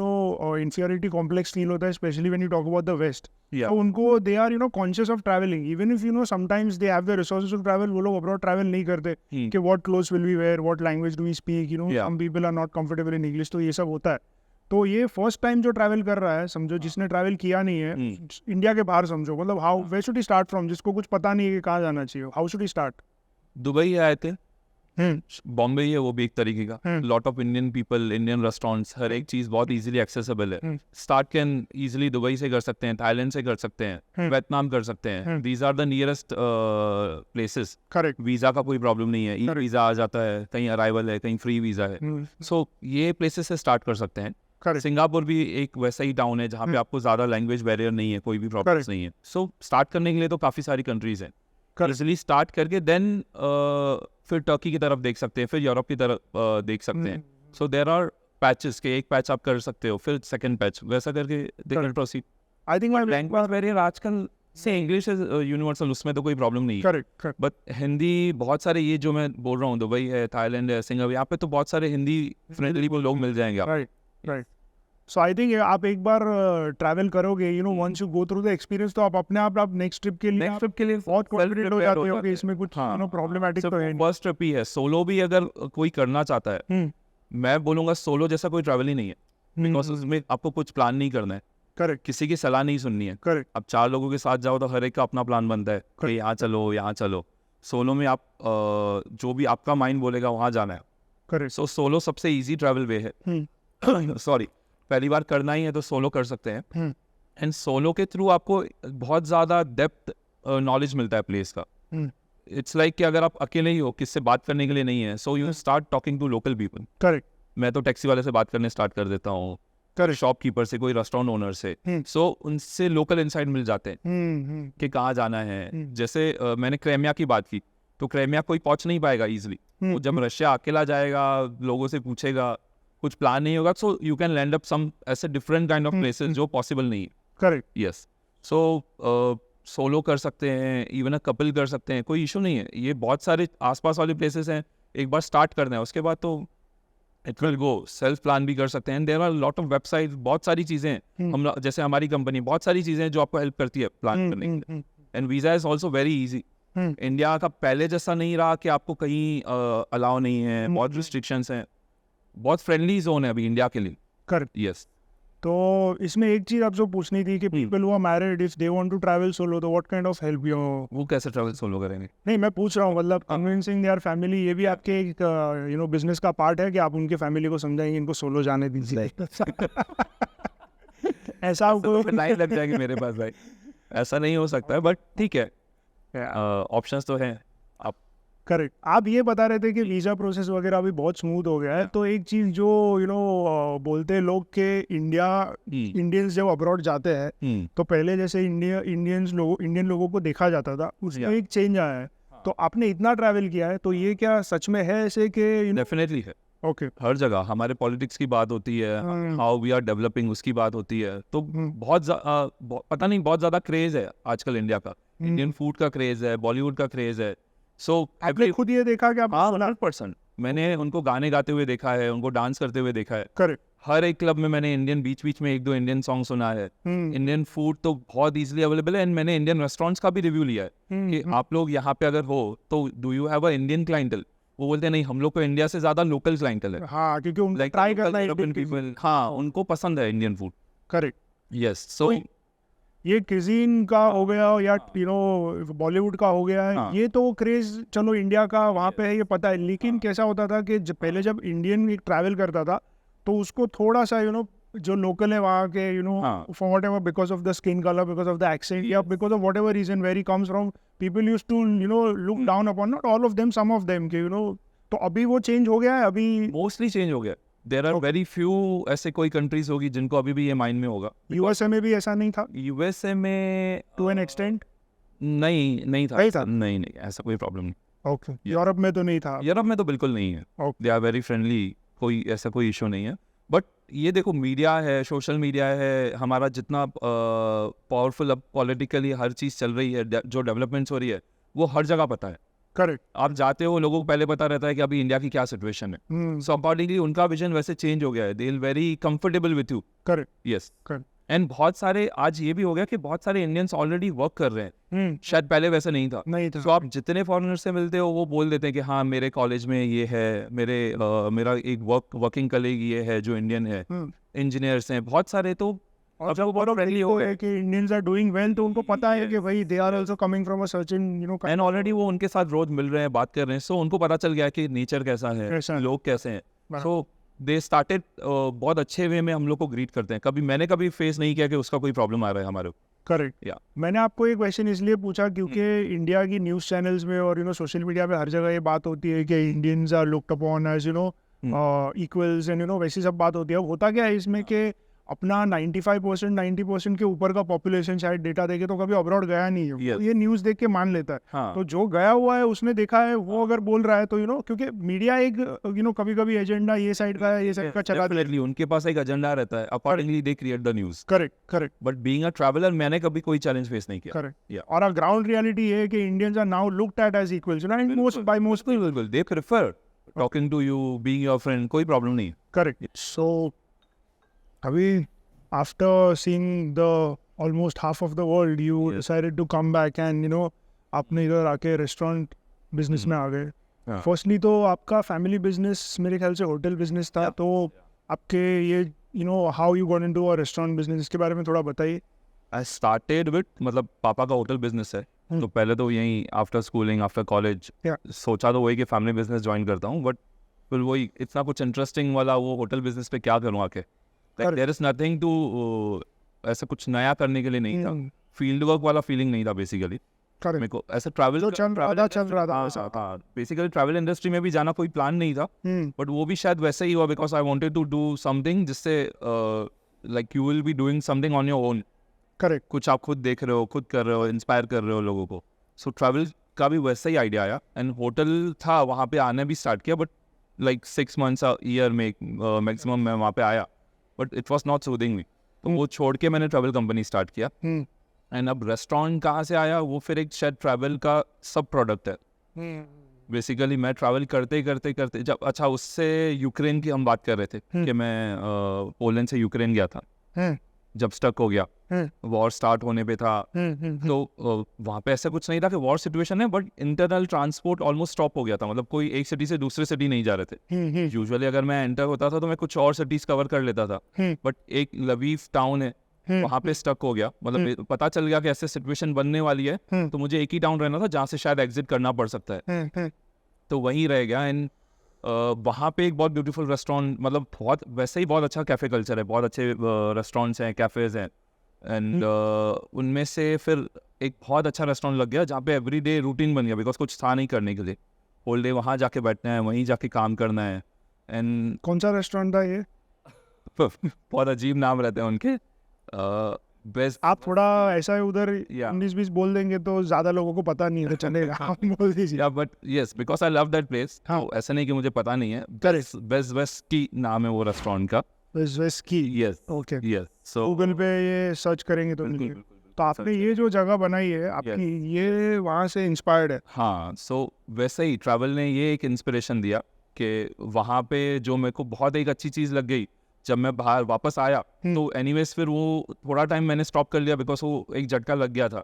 A: inferiority complex feel होता है, especially when you talk about the West. तो उनको they are conscious of traveling, even if sometimes they have the resources to travel, वो लोग abroad travel नहीं करते कि what clothes will we wear, what language do we speak, some people are not comfortable in English, तो ये सब होता है। तो ये फर्स्ट टाइम जो ट्रैवल कर रहा है, समझो जिसने ट्रैवल किया नहीं है इंडिया के बाहर, समझो, मतलब how where should he start from, जिसको कुछ पता नहीं है कि कहाँ जाना चाहिए, how should he start?
B: Dubai आए थे, बॉम्बे है, वो भी एक तरीके का, lot of Indian people, Indian restaurants, हर एक चीज बहुत इजीली एक्सेसिबल है। स्टार्ट कैन इजीली दुबई से कर सकते हैं, थाईलैंड से कर सकते हैं, वियतनाम कर सकते हैं। These are the nearest places.
A: Correct.
B: Visa का कोई प्रॉब्लम नहीं है, ई वीजा आ जाता है, कहीं अराइवल है, कहीं फ्री वीजा है। सो ये प्लेसेस से स्टार्ट कर सकते हैं। सिंगापुर भी एक वैसा ही टाउन है जहाँ पे आपको ज्यादा लैंग्वेज बैरियर नहीं है, कोई भी प्रॉब्लम नहीं है। सो स्टार्ट करने के लिए तो काफी सारी कंट्रीज हैं, इजिली स्टार्ट करके देन फिर टर्की की तरफ देख सकते हैं, फिर यूरोप की तरफ देख सकते हैं। सो देयर आर पैचेस के, एक पैच आप कर सकते हो, फिर सेकंड पैच, वैसा करके proceed.
A: I think
B: language barrier आजकल से इंग्लिश इज यूनिवर्सल, उसमें तो कोई प्रॉब्लम नहीं है।
A: करेक्ट।
B: बट हिंदी बहुत सारे, ये जो मैं बोल रहा हूँ, दुबई है, थाईलैंड है, सिंगापुर, यहाँ पे तो बहुत सारे हिंदी फ्रेंडली लोग मिल जाएंगे।
A: राइट। सो आई थिंक आप एक बार ट्रैवल करोगे, once you go through the experience, तो आप अपने आप नेक्स्ट ट्रिप के लिए बहुत कॉन्फिडेंट हो जाते हो कि इसमें कुछ प्रॉब्लमैटिक तो है नहीं।
B: फर्स्ट ट्रिप ही है, सोलो भी अगर कोई करना चाहता है, मैं बोलूंगा सोलो जैसा कोई ट्रैवल ही नहीं है। बिकॉज उसमें आपको कुछ प्लान नहीं करना है,
A: करेक्ट,
B: किसी की सलाह नहीं सुननी है।
A: करेक्ट,
B: अब 4 लोगों के साथ जाओ तो हर एक का अपना प्लान बनता है कि यहाँ चलो यहाँ चलो। सोलो में आप जो भी आपका माइंड बोलेगा वहाँ जाना है।
A: करेक्ट,
B: सो सोलो सबसे इजी ट्रैवल वे है। सॉरी, पहली बार करना ही है तो सोलो कर सकते हैं। एंड सोलो के थ्रू आपको बहुत ज़्यादा डेप्थ नॉलेज मिलता है प्लेस का। इट्स लाइक कि अगर आप अकेले ही हो, किससे बात करने के लिए नहीं है, so you start talking to local people.
A: Correct,
B: मैं तो टैक्सी वाले से बात करने स्टार्ट कर देता हूँ, शॉपकीपर से, कोई रेस्टोरेंट ओनर से। सो उनसे लोकल इंसाइट मिल जाते हैं कि कहाँ जाना है। जैसे मैंने क्रेमिया की बात की, तो क्रेमिया कोई पहुंच नहीं पाएगा इजीली। वो जब रशिया अकेला जाएगा, लोगों से पूछेगा, कुछ प्लान नहीं होगा, so you can land up some ऐसे डिफरेंट काइंड ऑफ प्लेसेस जो पॉसिबल नहीं है।
A: करेक्ट,
B: यस, सो सोलो कर सकते हैं, इवन अ कपल कर सकते हैं, कोई इशू नहीं है। ये बहुत सारे आसपास वाले प्लेसेस हैं, एक बार स्टार्ट करना है, उसके बाद तो it will go. Self plan भी कर सकते हैं। There are lot of website, बहुत सारी चीज़ें हैं। हम जैसे हमारी कंपनी, बहुत सारी चीज़ें हैं जो आपको हेल्प करती है प्लान करने के लिए। And visa is also very easy. India का पहले जैसा नहीं रहा कि आपको कहीं अलाउ नहीं है, बहुत रिस्ट्रिक्शंस हैं। बहुत फ्रेंडली जोन है अभी इंडिया के लिए।
A: करेक्ट।
B: यस,
A: तो इसमें एक चीज आपसे पूछनी थी कि people who are married if they want to travel solo, तो what kind of help you?
B: वो कैसे ट्रैवल सोलो करेंगे?
A: नहीं, मैं पूछ रहा हूँ, मतलब कन्विंसिंग देयर फैमिली, ये भी आपके एक बिजनेस का पार्ट है कि आप उनके फैमिली को समझाएंगे इनको सोलो जाने दीजिए? ऐसा आपको
B: लाइन लग जाएगी मेरे पास भाई, ऐसा नहीं हो सकता है, बट ठीक है, ऑप्शंस तो हैं। आप
A: करेक्ट। आप ये बता रहे थे कि वीज़ा प्रोसेस वगैरह अभी बहुत स्मूथ हो गया है, तो एक चीज़ जो बोलते हैं लोग के इंडियंस जब अब्रॉड जाते हैं तो पहले जैसे इंडियन लोगों को देखा जाता था, उसमें एक चेंज आया है। तो आपने इतना ट्रैवल किया है, तो ये क्या सच में है ऐसे कि
B: डेफिनेटली है।
A: ओके,
B: हर जगह हमारे पॉलिटिक्स की बात होती है, हाउ वी आर डेवलपिंग उसकी बात होती है, तो पता नहीं, बहुत ज़्यादा क्रेज़ है आजकल इंडिया का। इंडियन फूड का क्रेज़ है, बॉलीवुड का क्रेज़ है। सो
A: आपने खुद ये देखा कि आप?
B: हाँ, 100%। मैंने उनको गाने गाते हुए देखा है, उनको डांस करते हुए देखा है।
A: करेक्ट।
B: हर एक क्लब में मैंने इंडियन बीच में 1-2 इंडियन सॉन्ग सुना है। इंडियन फूड तो बहुत इजीली अवेलेबल है। एंड मैंने इंडियन रेस्टोरेंट्स का भी रिव्यू लिया है कि आप लोग यहाँ पे अगर हो तो do you have a Indian clientele? वो बोलते हैं नहीं, हम लोग को इंडिया से ज्यादा लोकल क्लाइंटल है।
A: हाँ, क्योंकि उनको ट्राई करना है इंडियन पीपल।
B: हाँ, उनको पसंद है इंडियन फूड।
A: करेक्ट।
B: यस, सो
A: ये क्यूजीन का हो गया या बॉलीवुड का हो गया है, ये तो क्रेज चलो इंडिया का वहाँ पे है, ये पता है। लेकिन कैसा होता था कि पहले जब इंडियन ट्रैवल करता था तो उसको थोड़ा सा जो लोकल है वहाँ के for whatever, because of the skin colour, because of the accent, या because of whatever reason where he comes from, people use to look down upon, not all of them, some of them के तो अभी वो change हो गया है। अभी
B: mostly change हो गया। देयर आर वेरी फ्यू ऐसे कोई कंट्रीज होगी जिनको अभी भी ये माइंड में होगा।
A: यूएसए में भी ऐसा नहीं था?
B: यूएसए में
A: टू एन एक्सटेंट
B: नहीं था। नहीं, ऐसा कोई प्रॉब्लम नहीं।
A: ओके। यूरोप में तो नहीं था?
B: यूरोप में तो बिल्कुल नहीं है। दे आर वेरी फ्रेंडली, कोई ऐसा कोई इशू नहीं है। बट ये देखो, मीडिया है, सोशल मीडिया है, हमारा जितना पावरफुल अब पॉलिटिकली हर चीज़ चल रही है, जो डेवलपमेंट्स हो रही है, वो हर जगह पता है।
A: करेक्ट।
B: आप जाते हो, लोगों को पहले पता रहता है कि अभी इंडिया की क्या सिचुएशन है। सो अकॉर्डिंगली उनका विजन वैसे चेंज हो गया है। They will very comfortable with you.
A: Correct.
B: Yes,
A: correct.
B: And बहुत सारे आज ये भी हो गया कि बहुत सारे इंडियंस ऑलरेडी वर्क कर रहे हैं। शायद पहले वैसा नहीं था। तो आप जितने फॉरेनर से मिलते हो वो बोल देते हैं कि हाँ, मेरे कॉलेज में ये है, मेरा एक वर्किंग कलीग ये है जो इंडियन है, इंजीनियर्स हैं बहुत सारे। तो
A: और जब बहुत फ्रेंडली हो गए कि इंडियंस आर डूइंग वेल, तो उनको पता है कि भाई they are also coming from a certain
B: and already वो उनके साथ रोज मिल रहे हैं, बात कर रहे हैं। सो उनको पता चल गया कि नेचर कैसा है, लोग कैसे हैं। सो दे स्टार्टेड बहुत अच्छे वे में हम लोग को ग्रीट करते हैं। मैंने कभी फेस नहीं किया कि उसका कोई प्रॉब्लम आ रहा है हमारे।
A: करेक्ट। या मैंने आपको एक क्वेश्चन इसलिए पूछा क्योंकि इंडिया की न्यूज़ चैनल्स में और सोशल मीडिया पे हर जगह ये बात होती है कि Indians are looked upon as equals and वैसी सब बात होती है। अब होता क्या है इसमें कि अपना 95% 90% के ऊपर का पॉपुलेशन शायद डेटा देखे तो कभी अब्रॉड गया नहीं है। ये न्यूज़ देख के मान लेता है। तो जो गया हुआ है उसने देखा है, वो अगर बोल रहा है तो क्योंकि मीडिया एक कभी-कभी एजेंडा ये साइड का है, ये साइड का चला देती है।
B: उनके पास एक एजेंडा रहता है, accordingly they create the news.
A: Correct.
B: But being a traveller मैंने कभी कोई चैलेंज फेस नहीं किया।
A: करेक्ट। और ग्राउंड रियलिटी है कि Indians are now looked at as equals, and most
B: people they prefer talking to you, being your friend, कोई problem नहीं।
A: करेक्ट। सो अभी after seeing the almost half of the world, you decided to come back and आपने इधर आके restaurant business में आ गए। Firstly तो आपका फैमिली बिजनेस मेरे ख्याल से होटल बिजनेस था। तो आपके ये how you got into a restaurant business, इसके बारे में थोड़ा बताइए.
B: आई स्टार्टेड विद, मतलब पापा का होटल बिजनेस है, तो पहले तो यहीं आफ्टर स्कूलिंग आफ्टर कॉलेज सोचा तो वही कि फैमिली बिजनेस ज्वाइन करता हूँ, बट फिर वही इतना कुछ इंटरेस्टिंग वाला वो होटल बिजनेस पे क्या करूँ आके. देयर इज नथिंग टू, ऐसा कुछ नया करने के लिए नहीं था, फील्ड वर्क वाला फीलिंग नहीं था बेसिकली मेरे को. ऐसा ट्रैवल
A: चल रहा था.
B: बेसिकली ट्रैवल इंडस्ट्री में भी जाना कोई प्लान नहीं था, बट वो भी शायद वैसे ही हुआ because I wanted to do something जिससे like you will be doing something on your own.
A: Correct.
B: कुछ आप खुद देख रहे हो, खुद कर रहे हो, इंस्पायर कर रहे हो लोगों को. सो ट्रैवल का भी वैसा ही आइडिया आया, एंड होटल था वहाँ पे आने भी स्टार्ट किया, but like 6 months a year में मैक्सिमम मैं वहाँ पे आया, but it was not soothing me. तो वो छोड़ के मैंने ट्रैवल कंपनी स्टार्ट किया. एंड अब रेस्टोरेंट कहाँ से आया, वो फिर एक शायद ट्रैवल का सब प्रोडक्ट है. बेसिकली मैं ट्रैवल करते करते जब, अच्छा उससे यूक्रेन की हम बात कर रहे थे कि मैं पोलैंड से यूक्रेन गया था, जब स्टक हो गया, वॉर स्टार्ट होने पे था, तो वहाँ पे ऐसा कुछ नहीं था कि वॉर सिचुएशन है, but internal transport almost stop हो गया था. मतलब कोई एक सिटी से दूसरे सिटी नहीं जा रहे थे. यूजुअली अगर मैं एंटर होता था तो मैं कुछ और सिटीज कवर कर लेता था, बट एक लवीव टाउन है वहाँ पे स्टक हो गया. मतलब पता चल गया कि ऐसे सिचुएशन बनने वाली है, तो मुझे एक ही टाउन रहना था जहाँ से शायद एग्जिट करना पड़ सकता है. तो वहीं रह गया. एंड वहाँ पे एक बहुत ब्यूटीफुल रेस्टोरेंट, मतलब बहुत वैसे ही बहुत अच्छा कैफ़े कल्चर है, बहुत अच्छे रेस्टोरेंट्स हैं, कैफ़ेज़ हैं. एंड उनमें से फिर एक बहुत अच्छा रेस्टोरेंट लग गया जहाँ पे एवरीडे रूटीन बन गया, बिकॉज कुछ था नहीं करने के लिए. होल डे वहाँ जाके बैठना है, वहीं जाके काम करना है. एंड
A: कौन सा रेस्टोरेंट था ये?
B: बहुत अजीब नाम रहते हैं उनके. बेस्ट,
A: आप थोड़ा ऐसा है उधर 19-20 बोल देंगे तो ज्यादा लोगों को पता नहीं है, तो चलेगा. आप बोल दीजिए.
B: But yes, because I love that place. ऐसा नहीं कि मुझे पता नहीं है. बेस्ट की नाम है वो रेस्टोरेंट का.
A: वेस्ट की.
B: यस.
A: ओके.
B: यस. सो
A: गूगल पे ये सर्च करेंगे तो मिलेगा. तो आपने ये जो जगह बनाई है आपकी, ये वहाँ से इंस्पायर्ड है?
B: हाँ. सो वैसे ही ट्रैवल ने ये एक इंस्पिरेशन दिया कि वहाँ पे जो मेरे को बहुत एक अच्छी चीज़ लग गई, जब मैं बाहर वापस आया तो एनीवेज फिर वो थोड़ा टाइम मैंने स्टॉप कर लिया, बिकॉज वो एक झटका लग गया था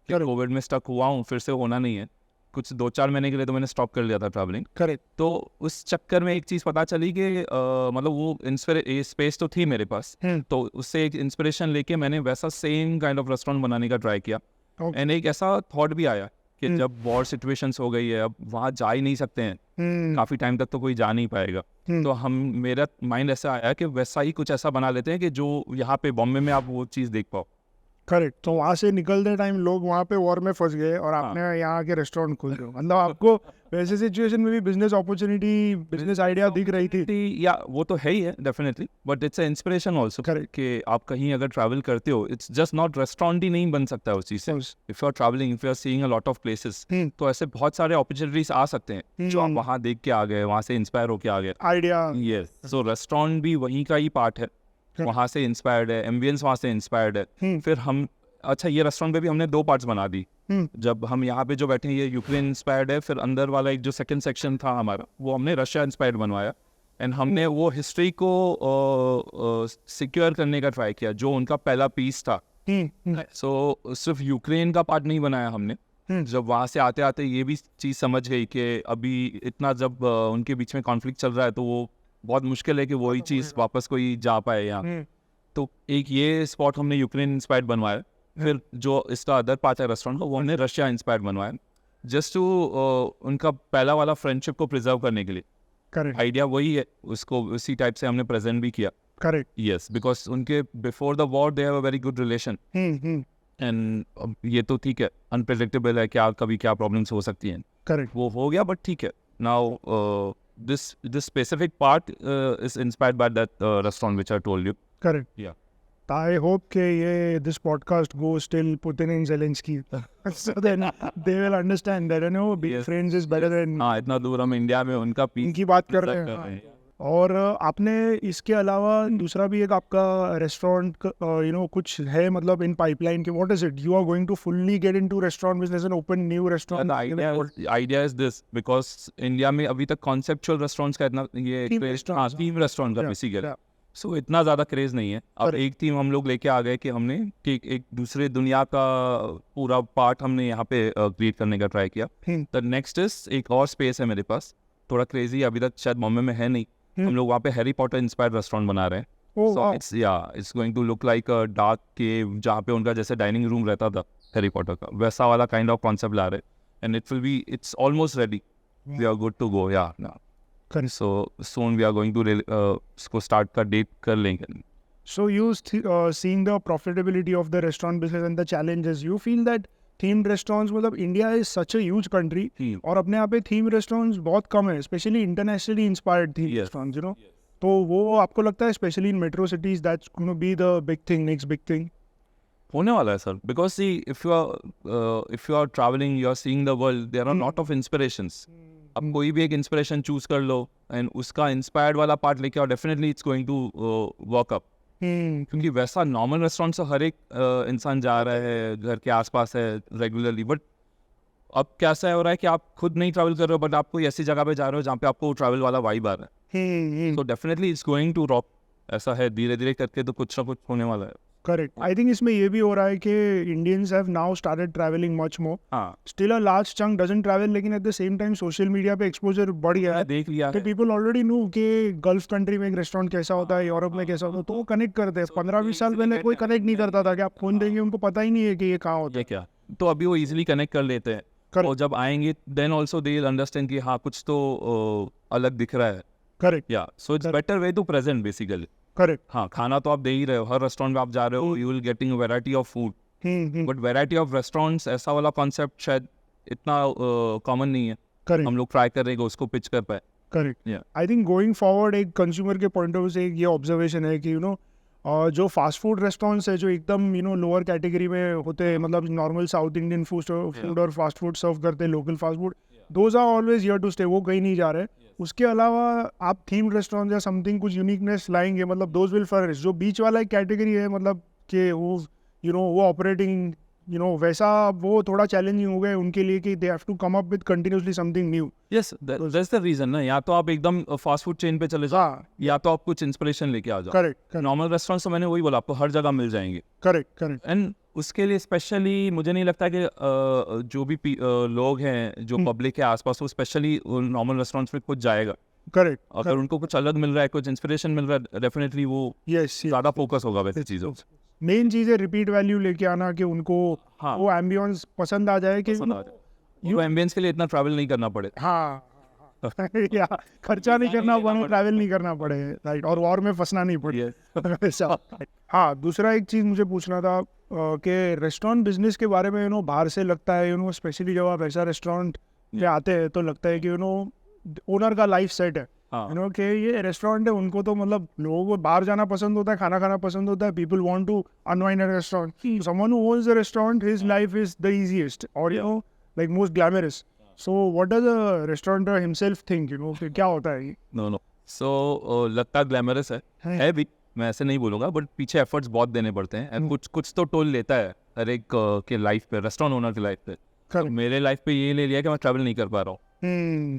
B: कि कोविड में स्टक हुआ हूँ, फिर से होना नहीं है. कुछ 2-4 महीने के लिए तो मैंने स्टॉप कर लिया था ट्रैवलिंग.
A: करेक्ट.
B: तो उस चक्कर में एक चीज़ पता चली कि मतलब वो स्पेस तो थी मेरे पास, तो उससे एक इंस्पिरेशन लेके मैंने वैसा सेम काइंड ऑफ रेस्टोरेंट बनाने का ट्राई किया. एंड एक ऐसा थॉट भी आया कि जब वॉर सिचुएशंस हो गई है, अब वहाँ जा ही नहीं सकते हैं, काफ़ी टाइम तक तो कोई जा नहीं पाएगा, तो मेरा माइंड ऐसा आया कि वैसा ही कुछ ऐसा बना लेते हैं कि जो यहाँ पे बॉम्बे में आप वो चीज़ देख पाओ.
A: करेक्ट. तो वहाँ से निकलते टाइम लोग वहाँ पे वॉर में फंस गए और आपने यहाँ के रेस्टोरेंट खोल दिया. मतलब आपको वैसे सिचुएशन में भी बिजनेस अपॉर्चुनिटी, बिजनेस आइडिया दिख रही थी?
B: या वो तो है ही है definitely, but it's inspiration also. Correct. कि आप कहीं अगर ट्रैवल करते हो, इट्स जस्ट नॉट रेस्टोरेंट ही नहीं बन सकता है उस चीज़ से. If you are travelling, if you are seeing a lot of places, तो ऐसे बहुत सारे अपॉर्चुनिटीज आ सकते हैं जो आप वहाँ देख के आ गए, वहाँ से इंस्पायर होके आ गए.
A: आइडिया.
B: यस. सो रेस्टोरेंट भी वहीं का ही पार्ट है, वहाँ से इंस्पायर्ड है, एम्बियंस वहाँ से इंस्पायर्ड है. फिर हम, अच्छा ये रेस्टोरेंट पे भी हमने 2 पार्ट्स बना दी. जब हम यहाँ पे जो बैठे हैं, ये यूक्रेन इंस्पायर्ड है, फिर अंदर वाला एक जो सेकंड सेक्शन था हमारा, वो हमने रशिया इंस्पायर्ड बनवाया. एंड हमने वो हिस्ट्री को सिक्योर करने का ट्राई किया, जो उनका पहला पीस था. सो सिर्फ यूक्रेन का पार्ट नहीं बनाया हमने. जब वहाँ से आते आते ये भी चीज़ समझ गई कि अभी इतना जब उनके बीच में कॉन्फ्लिक्ट चल रहा है, तो वो बहुत मुश्किल है कि वही चीज़ वापस कोई जा पाए यहाँ. तो एक ये स्पॉट हमने यूक्रेन इंस्पायर्ड बनवाया. फिर जो इसका अदर पार्ट है रेस्टोरेंट का, वो हमने रशिया इंस्पायर्ड बनवाया, जस्ट टू उनका पहला वाला फ्रेंडशिप को प्रिजर्व करने के लिए.
A: करेक्ट.
B: आइडिया वही है, उसको उसी टाइप से हमने प्रेजेंट भी किया.
A: करेक्ट.
B: यस, बिकॉज उनके before the war they have a very good relation. And ये तो ठीक है, अनप्रेडिक्टेबल है, क्या कभी क्या प्रॉब्लम्स हो सकती हैं.
A: करेक्ट.
B: वो हो गया, बट ठीक है. Now this specific part is inspired by that restaurant which I told you.
A: Correct.
B: या
A: I hope कि ये this podcast goes till Putin and Zelensky, so then they will understand that being friends is better than.
B: हाँ, इतना दूर हम India में उनका
A: इनकी बात कर रहे हैं. और आपने इसके अलावा दूसरा भी एक आपका रेस्टोरेंट कुछ है, मतलब इन पाइपलाइन के? What is it? You are going to fully get into restaurant business and open new restaurant?
B: Idea is this, because India में अभी तक कॉन्सेप्चुअल रेस्टोरेंट्स का इतना ये टीम रेस्टोरेंट का बेसिकली सो इतना ज़्यादा क्रेज़ नहीं है. अब एक थीम हम लोग लेके आ गए कि हमने कि एक दूसरे दुनिया का पूरा पार्ट हमने यहाँ पे क्रिएट करने का ट्राई किया. द नेक्स्ट इज एक और स्पेस है मेरे पास, थोड़ा क्रेजी, अभी तक शायद बॉम्बे में है नहीं. हम लोग वहाँ पे हैरी पॉटर इंस्पायर्ड रेस्टोरेंट बना रहे हैं.
A: Oh,
B: So
A: wow.
B: it's going to look like a dark cave जहाँ पे उनका जैसे डाइनिंग रूम रहता था हैरी पॉटर का, वैसा वाला काइंड ऑफ कॉन्सेप्ट ला रहे, and it's almost ready. We are good to go, yeah, now.
A: Correct.
B: So soon we are going to इसको start का डेट कर लेंगे.
A: So seeing the profitability of the restaurant business and the challenges, you feel that themed restaurants, मतलब India is such a huge country, और अपने यहाँ पे theme restaurants बहुत कम है, especially internationally inspired theme restaurants, you know. तो वो आपको लगता है especially in metro cities that's going to be the big thing, next big thing?
B: होने वाला है sir, because see if you are traveling, you are seeing the world, there are a lot of inspirations. अब कोई भी एक inspiration choose कर लो and उसका इंस्पायर्ड वाला पार्ट लेके आओ, definitely it's going to work up. क्योंकि वैसा नॉर्मल रेस्टोरेंट से हर एक इंसान जा रहा है, घर के आसपास है रेगुलरली, बट अब कैसा हो रहा है कि आप खुद नहीं ट्रैवल कर रहे हो, बट आप कोई ऐसी जगह पे जा रहे हो जहाँ पे आपको ट्रैवल वाला वाइब आ रहा है. So definitely it's going to rock. ऐसा है, धीरे धीरे करके तो कुछ ना कुछ होने वाला है.
A: Correct. I think इसमें ये भी हो रहा है कि Indians have now started traveling much more.
B: हाँ,
A: Still a large chunk doesn't travel, लेकिन at the same time social media पे exposure बढ़ गया है.
B: देख लिया
A: तो
B: है.
A: people already know कि गल्फ कंट्री में एक रेस्टोरेंट कैसा होता है, यूरोप में कैसा होता है, तो वो कनेक्ट करते हैं. 15-20 साल पहले कोई कनेक्ट नहीं करता था कि आप फोन देंगे, उनको पता ही नहीं है कि ये कहाँ होता
B: ये
A: है.
B: क्या, तो अभी वो इजीली कनेक्ट कर लेते हैं. और जब आएंगे देन ऑल्सो दे अंडरस्टैंड कि हाँ कुछ तो अलग दिख रहा है.
A: Correct.
B: Yeah so it's better way to present basically.
A: Correct.
B: हाँ, खाना तो आप दे ही रहे हो, हर रेस्टोरेंट में आप जा रहे हो, you will getting variety of food, but variety of restaurants ऐसा वाला कॉन्सेप्ट शायद इतना कॉमन नहीं है.
A: करेक्ट.
B: हम लोग ट्राई करेंगे उसको पिच कर पाए.
A: Correct. I think going forward एक कंज्यूमर के पॉइंट ऑफ व्यू से एक ये ऑब्जर्वेशन है कि जो फास्ट फूड रेस्टोरेंट्स है जो एकदम लोअर कैटेगरी में होते हैं, मतलब नॉर्मल साउथ इंडियन फूड और फास्ट फूड सर्व करते हैं, local fast food, those are always here to stay, वो कहीं नहीं जा रहे. उसके अलावा आप थीम रेस्टोरेंट या समथिंग कुछ यूनिकनेस लाएंगे, मतलब दोज विल फ्लरिश. जो बीच वाला एक कैटेगरी है, मतलब कि वो ऑपरेटिंग वैसा वो थोड़ा चैलेंजिंग हो गया उनके लिए कि they have to come up with continuously something new.
B: Yes, that's the reason ना. या तो आप एकदम फास्ट फूड चेन पे चले जाओ, या तो आप कुछ इंस्पिरेशन लेके आ जाओ.
A: करेक्ट.
B: नॉर्मल रेस्टोरेंट तो मैंने वही बोला, आपको हर जगह मिल जाएंगे.
A: करेक्ट. करेक्ट.
B: एंड उसके लिए स्पेशली मुझे नहीं लगता कि जो भी लोग हैं, जो पब्लिक है आसपास, वो स्पेशली नॉर्मल रेस्टोरेंट्स में कुछ जाएगा.
A: करेक्ट.
B: अगर उनको कुछ अलग मिल रहा है, कुछ इंस्पिरेशन मिल रहा है, डेफिनेटली वो ज़्यादा फोकस होगा वैसी चीज़ों.
A: मेन चीज़ है रिपीट वैल्यू लेके आना, कि उनको वो एम्बियंस पसंद आ जाए, कि
B: वो एम्बियंस के लिए इतना ट्रैवल नहीं करना पड़े.
A: हाँ या खर्चा नहीं करना पड़े, ट्रैवल नहीं करना पड़े, राइट, और वॉर में फंसना नहीं पड़े. हाँ, दूसरा एक चीज़ मुझे पूछना था कि रेस्टोरेंट बिजनेस के बारे में बाहर से लगता है स्पेशली जब आप ऐसा रेस्टोरेंट पे आते हैं तो लगता है कि ओनर का लाइफ सेट है, कि ये रेस्टोरेंट है, उनको तो मतलब लोगों को बाहर जाना पसंद होता है, खाना खाना पसंद होता है. People want to unwind a restaurant. Someone who owns the restaurant, his life is the easiest और like most glamorous. So what does a restaurateur himself think, क्या होता है ये?
B: नो सो लगता ग्लैमरस है भी, मैं ऐसे नहीं बोलूँगा, बट पीछे एफर्ट्स बहुत देने पड़ते हैं, एंड कुछ तो टोल लेता है हर एक के लाइफ पे, रेस्टोरेंट ओनर की लाइफ पे. तो मेरे लाइफ पे ये ले लिया कि मैं ट्रैवल नहीं कर पा रहा हूँ.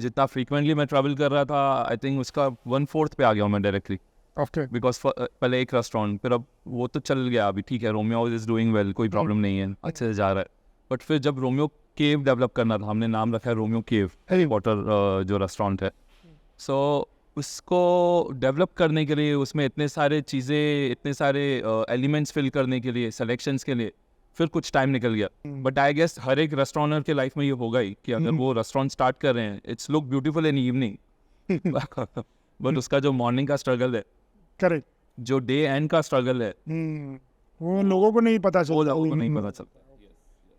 B: जितना फ्रीक्वेंटली मैं ट्रैवल कर रहा था, आई थिंक उसका 1/4 पे आ गया हूँ मैं डायरेक्टली. बिकॉज पहले एक रेस्टोरेंट, फिर अब वो तो चल गया अभी, ठीक है, रोमियो इज डूइंग वेल, कोई प्रॉब्लम नहीं है, अच्छे से जा रहा है. बट फिर जब रोमियो केव डेवलप करना था, हमने नाम रखा है रोमियो केव, हैरी पॉटर जो रेस्टोरेंट है. सो उसको डेवलप करने के लिए, उसमें इतने सारे चीज़ें, इतने सारे एलिमेंट्स फिल करने के लिए, सेलेक्शंस के लिए फिर कुछ टाइम निकल गया. बट आई गेस हर एक रेस्टोरेंटर के लाइफ में ये होगा ही कि अगर वो रेस्टोरेंट स्टार्ट कर रहे हैं, it's look beautiful in evening, but उसका जो मॉर्निंग का स्ट्रगल है,
A: करेक्ट,
B: जो डे एंड का स्ट्रगल है,
A: वो लोगों को नहीं पता चलता.
B: लोगों को नहीं पता चलता.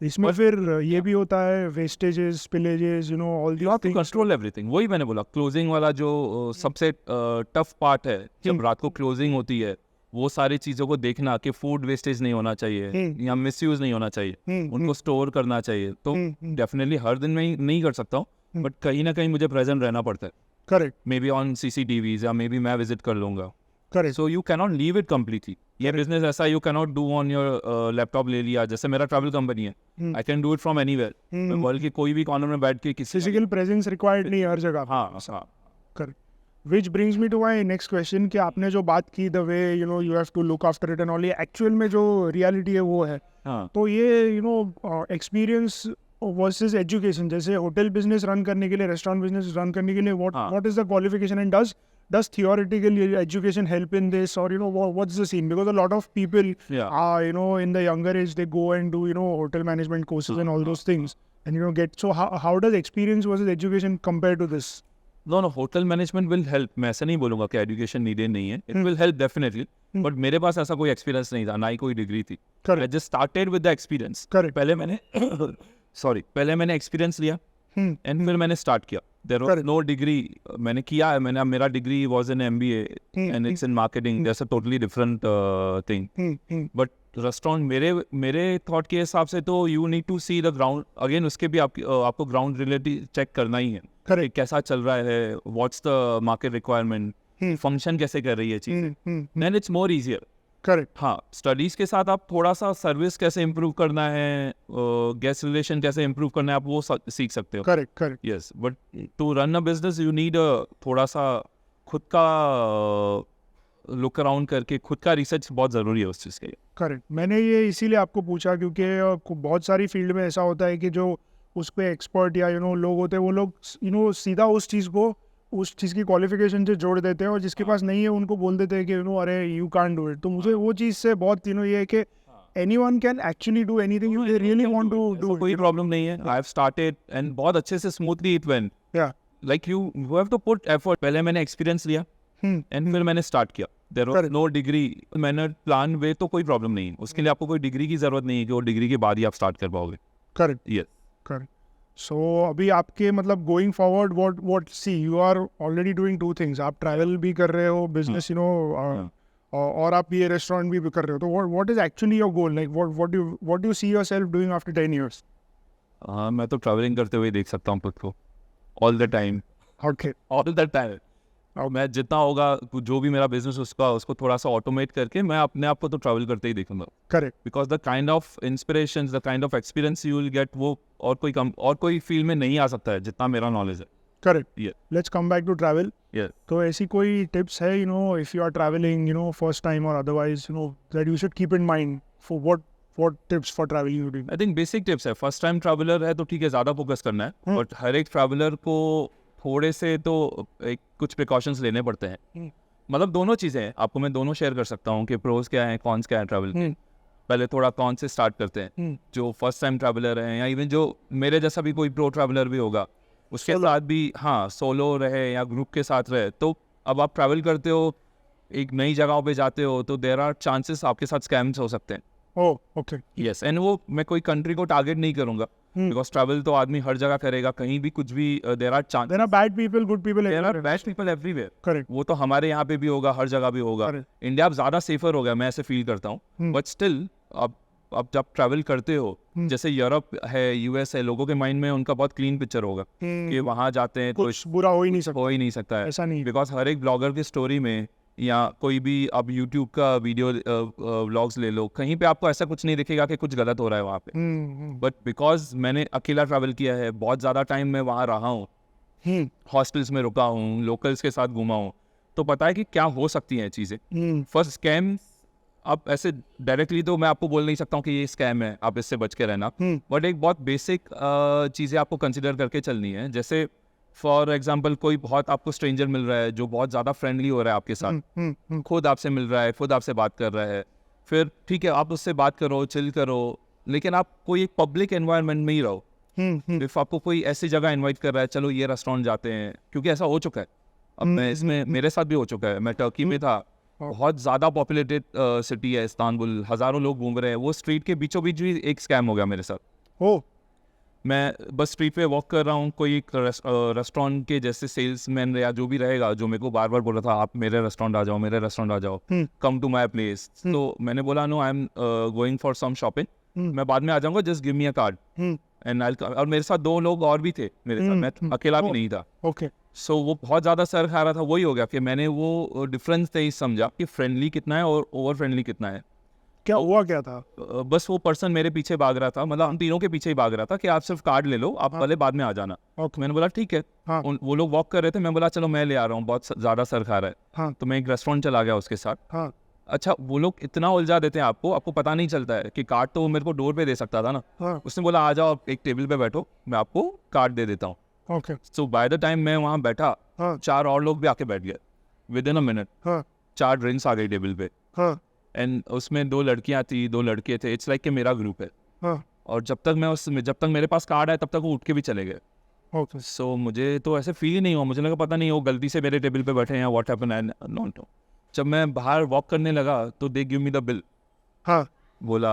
A: इसमें फिर ये भी होता है wastages, spillages, all the things.
B: Control everything. वही मैंने बोला, क्लोजिंग वाला जो सबसे टफ पार्ट है, जब रात को क्लोजिंग होती है, वो सारी चीज़ों को देखना कि फूड वेस्टेज नहीं होना चाहिए या मिसयूज नहीं होना चाहिए, उनको स्टोर करना चाहिए. तो डेफिनेटली हर दिन मैं नहीं कर सकता हूँ, बट कहीं ना कहीं मुझे प्रेजेंट रहना पड़ता है.
A: Correct.
B: May be on CCTVs, या मे बी मैं विजिट कर लूँगा.
A: Correct.
B: So you cannot leave it completely. ये बिजनेस ऐसा you cannot do on your laptop ले लिया, जैसे मेरा ट्रैवल कंपनी है, I can do it from anywhere. मैं वर्ल्ड के कोई भी कॉर्नर में बैठ के,
A: फिजिकल प्रेजेंस रिक्वायर्ड नहीं हर जगह.
B: हाँ.
A: Correct. Which brings me to my next question कि आपने जो बात की, the way you have to look after it and all, ये actual में जो reality है वो है. तो ये experience versus education, जैसे होटल बिजनेस रन करने के लिए, रेस्टोरेंट बिजनेस रन करने के लिए, what is the qualification, and does theoretical education help in this, or what's the scene? Because a lot of people, in the younger age, they go and do hotel management courses and all those things, and get. So how does experience versus education compare to this?
B: No, hotel management will help. मैं ऐसा नहीं बोलूँगा कि education needed नहीं है. It will help definitely. But मेरे पास ऐसा कोई experience नहीं था, ना ही कोई degree थी. I just started with the experience.
A: Correct.
B: पहले मैंने experience लिया, and फिर मैंने start किया. There was no degree. मैंने किया है, मेरा degree was in MBA and it's in marketing. That's a totally different thing. But restaurant मेरे thought के हिसाब से तो you need to see the ground. Again उसके भी आपको ground reality check करना ही है.
A: Correct.
B: कैसा चल रहा है, what's the market requirement, function कैसे कर रही है चीज़. Then it's more easier.
A: Correct.
B: हाँ, स्टडीज़ के साथ आप थोड़ा सा सर्विस कैसे इम्प्रूव करना है, गेस्ट रिलेशन कैसे इम्प्रूव करना है, आप वो सीख सकते हो.
A: Correct.
B: Yes, but to run a business you need थोड़ा सा खुद का लुक अराउंड करके खुद का रिसर्च बहुत ज़रूरी है उस चीज़ के लिए.
A: करेक्ट. मैंने ये इसीलिए आपको पूछा क्योंकि बहुत सारी फील्ड में ऐसा होता है कि जो उस पर एक्सपर्ट या लोग होते हैं, वो लोग सीधा उस चीज़ की क्वालिफिकेशन से जोड़ देते हैं, और जिसके पास नहीं है उनको बोल देते हैं कि अरे यू कांट डू इट. तो मुझे वो चीज़ से बहुत ये है कि anyone can actually do anything you really want to do.
B: कोई प्रॉब्लम नहीं है. आई हैव स्टार्टेड एंड बहुत अच्छे से smoothly it went. Like you have to put effort. पहले मैंने एक्सपीरियंस लिया एंड फिर मैंने स्टार्ट किया. There was no degree. मैंने प्लान वे तो कोई प्रॉब्लम नहीं है. उसके लिए आपको कोई डिग्री की जरूरत नहीं है कि वो डिग्री के बाद ही आप स्टार्ट कर पाओगे.
A: करेक्ट.
B: यस.
A: करेक्ट. सो अभी आपके मतलब going forward what see you are already doing two things. आप ट्रैवल भी कर रहे हो, बिजनेस और आप ये रेस्टोरेंट भी कर रहे हो. तो what is actually your goal? Like what do see yourself doing after 10 years?
B: मैं तो ट्रैवलिंग करते हुए देख सकता हूँ खुद को all the time.
A: Okay.
B: All the time. और मैं जितना होगा जो भी मेरा बिजनेस उसको थोड़ा सा ऑटोमेट करके मैं अपने आप को तो ट्रैवल करते ही देखूंगा.
A: Correct.
B: Because the kind of inspiration, the kind of experience you will get, वो और कोई फील्ड में नहीं आ सकता है जितना मेरा नॉलेज है.
A: Correct.
B: Yeah.
A: Let's come back to travel.
B: Yes.
A: तो ऐसी कोई टिप्स है if you are travelling first time और otherwise that you should keep in mind for what tips for travelling you doing?
B: I think basic tips है. First time traveller है तो ठीक है, ज़्यादा फोकस करना है. बट हर एक ट्रैवलर को थोड़े से तो कुछ प्रिकॉशंस लेने पड़ते हैं. मतलब दोनों चीज़ें हैं. आपको मैं दोनों शेयर कर सकता हूँ कि प्रोज क्या है, कॉन्स क्या है ट्रैवल. पहले थोड़ा कॉन से स्टार्ट करते हैं. जो फर्स्ट टाइम ट्रैवलर हैं या इवन जो मेरे जैसा भी कोई प्रो ट्रैवलर भी होगा, उसके साथ भी सोलो रहे या ग्रुप के साथ रहे, तो अब आप ट्रैवल करते हो, एक नई जगहों पे जाते हो, तो देयर आर चांसेस आपके साथ स्कैम्स हो सकते हैं.
A: ओके.
B: यस. एंड वो मैं कोई कंट्री को टारगेट नहीं करूंगा, बिकॉज ट्रैवल तो आदमी हर जगह करेगा, कहीं भी कुछ भी. There are chances.
A: There are bad people, good people,
B: there are bad people everywhere.
A: Correct.
B: वो तो हमारे यहाँ पे भी होगा, हर जगह भी होगा. इंडिया अब ज़्यादा सेफर हो गया, मैं ऐसे फील करता हूँ. बट स्टिल अब जब ट्रैवल करते हो, जैसे यूरोप है, यूएस है, लोगों के माइंड में उनका बहुत क्लीन पिक्चर होगा कि वहाँ जाते हैं
A: कुछ बुरा हो ही नहीं सकता
B: है.
A: ऐसा नहीं.
B: बिकॉज हर एक ब्लॉगर की स्टोरी में या कोई भी अब यूट्यूब का वीडियो व्लॉग्स ले लो, कहीं पे आपको ऐसा कुछ नहीं दिखेगा कि कुछ गलत हो रहा है वहाँ पे. बट बिकॉज मैंने अकेला ट्रैवल किया है, बहुत ज़्यादा टाइम मैं वहाँ रहा हूँ, हॉस्टल्स में रुका हूँ, लोकल्स के साथ घूमा हूँ, तो पता है कि क्या हो सकती हैं चीज़ें. फर्स्ट स्कैम, अब ऐसे डायरेक्टली तो मैं आपको बोल नहीं सकता हूँ कि ये स्कैम है, आप इससे बच के रहना. बट एक बहुत बेसिक चीज़ें आपको कंसिडर करके चलनी है. जैसे फॉर एग्जाम्पल कोई बहुत आपको स्ट्रेंजर मिल रहा है जो बहुत ज़्यादा फ्रेंडली हो रहा है आपके साथ, खुद आपसे मिल रहा है, खुद आपसे बात कर रहा है, फिर ठीक है आप उससे बात करो, चिल करो, लेकिन आप कोई एक पब्लिक एनवायरनमेंट में ही रहो. इफ आपको कोई ऐसी जगह इन्वाइट कर रहा है, चलो ये रेस्टोरेंट जाते हैं, क्योंकि ऐसा हो चुका है. अब मैं इसमें मेरे साथ भी हो चुका है. मैं टर्की में था, बहुत ज़्यादा पॉपुलेटेड सिटी है इस्तांबुल, हज़ारों लोग घूम रहे हैं, वो स्ट्रीट के बीचों बीच भी एक स्कैम हो गया मेरे साथ. मैं बस स्ट्रीट पे वॉक कर रहा हूँ, कोई एक रेस्टोरेंट के जैसे सेल्समैन या जो भी रहेगा, जो मेरे को बार बार बोल रहा था आप मेरे रेस्टोरेंट आ जाओ, मेरे रेस्टोरेंट आ जाओ, कम टू माई प्लेस. तो मैंने बोला no, I am going for some shopping, मैं बाद में आ जाऊँगा, just give me a card and I. और मेरे साथ 2 लोग और भी थे मेरे साथ, मैं अकेला भी नहीं था.
A: ओके.
B: सो वो बहुत ज़्यादा सर खा रहा था. वही हो गया कि मैंने वो डिफरेंस नहीं समझा कि फ्रेंडली कितना है और ओवर फ्रेंडली कितना है.
A: क्या हुआ क्या था?
B: बस वो पर्सन मेरे पीछे भाग रहा था, मतलब हम तीनों के पीछे ही भाग रहा था कि आप सिर्फ कार्ड ले लो, आप पहले बाद में आ जाना. मैंने बोला ठीक है. वो लोग वॉक कर रहे थे, मैं बोला चलो मैं ले आ रहा हूँ, बहुत ज़्यादा सर खा रहा है. तो मैं एक रेस्टोरेंट चला गया उसके साथ. अच्छा, वो लोग इतना उलझा देते हैं आपको पता नहीं चलता है कि कार्ड तो वो मेरे को डोर पे दे सकता था ना. उसने बोला आ जाओ एक टेबल पे बैठो, मैं आपको कार्ड दे देता हूँ. सो बाय द टाइम मैं वहाँ बैठा, 4 और लोग भी आके बैठ गए. विद इन अ मिनट
A: हाँ
B: 4 ड्रिंक्स आ गई टेबल पे
A: हाँ
B: एंड उसमें 2 लड़कियां थी 2 लड़के थे. इट्स लाइक कि मेरा ग्रुप है
A: हाँ
B: और जब तक मेरे पास कार्ड आया तब तक वो उठ के भी चले गए.
A: ओके
B: सो मुझे तो ऐसे फील ही नहीं हुआ. मुझे लगा पता नहीं वो गलती से मेरे टेबल पे बैठे हैं what happen and not know. जब मैं बाहर वॉक करने लगा तो they give me the bill.
A: हाँ
B: बोला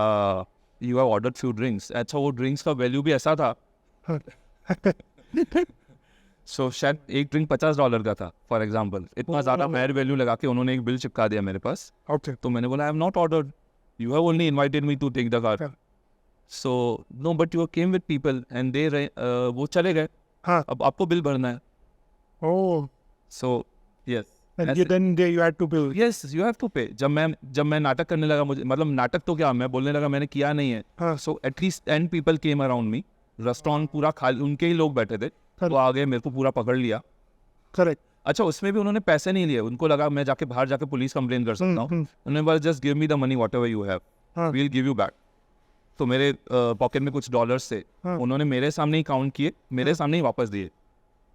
B: you have ordered few drinks. अच्छा वो ड्रिंक्स का वैल्यू भी ऐसा था.
A: हाँ
B: सो शायद एक ड्रिंक $50 का था फॉर एग्जाम्पल. इतना ज़्यादा मैर वैल्यू लगा के उन्होंने एक बिल चिपका दिया मेरे पास.
A: ओके
B: तो मैंने बोला I have not ordered, you have only invited me to take the car.
A: Yeah.
B: So no but you came with people and they वो चले गए.
A: हाँ
B: अब आपको बिल भरना है.
A: Oh
B: so yes
A: and then you had to pay.
B: Yes you have to pay. जब मैं नाटक करने लगा, मुझे मतलब नाटक तो क्या, मैं बोलने लगा मैंने किया नहीं है.
A: हाँ
B: so at least 10 people came around me. Restaurant पूरा खाली, उन्के ही लोग बैठे थे. तो आ गए, मेरे को पूरा पकड़ लिया.
A: करेक्ट
B: अच्छा उसमें भी उन्होंने पैसे नहीं लिए. उनको लगा मैं जाके बाहर जाके पुलिस कंप्लेन कर सकता हूँ. उन्होंने बोला just give me the money whatever you have,
A: हाँ
B: we will give you back. तो मेरे पॉकेट में कुछ डॉलर्स थे.
A: हाँ.
B: उन्होंने मेरे सामने ही काउंट किए, मेरे सामने ही वापस दिए.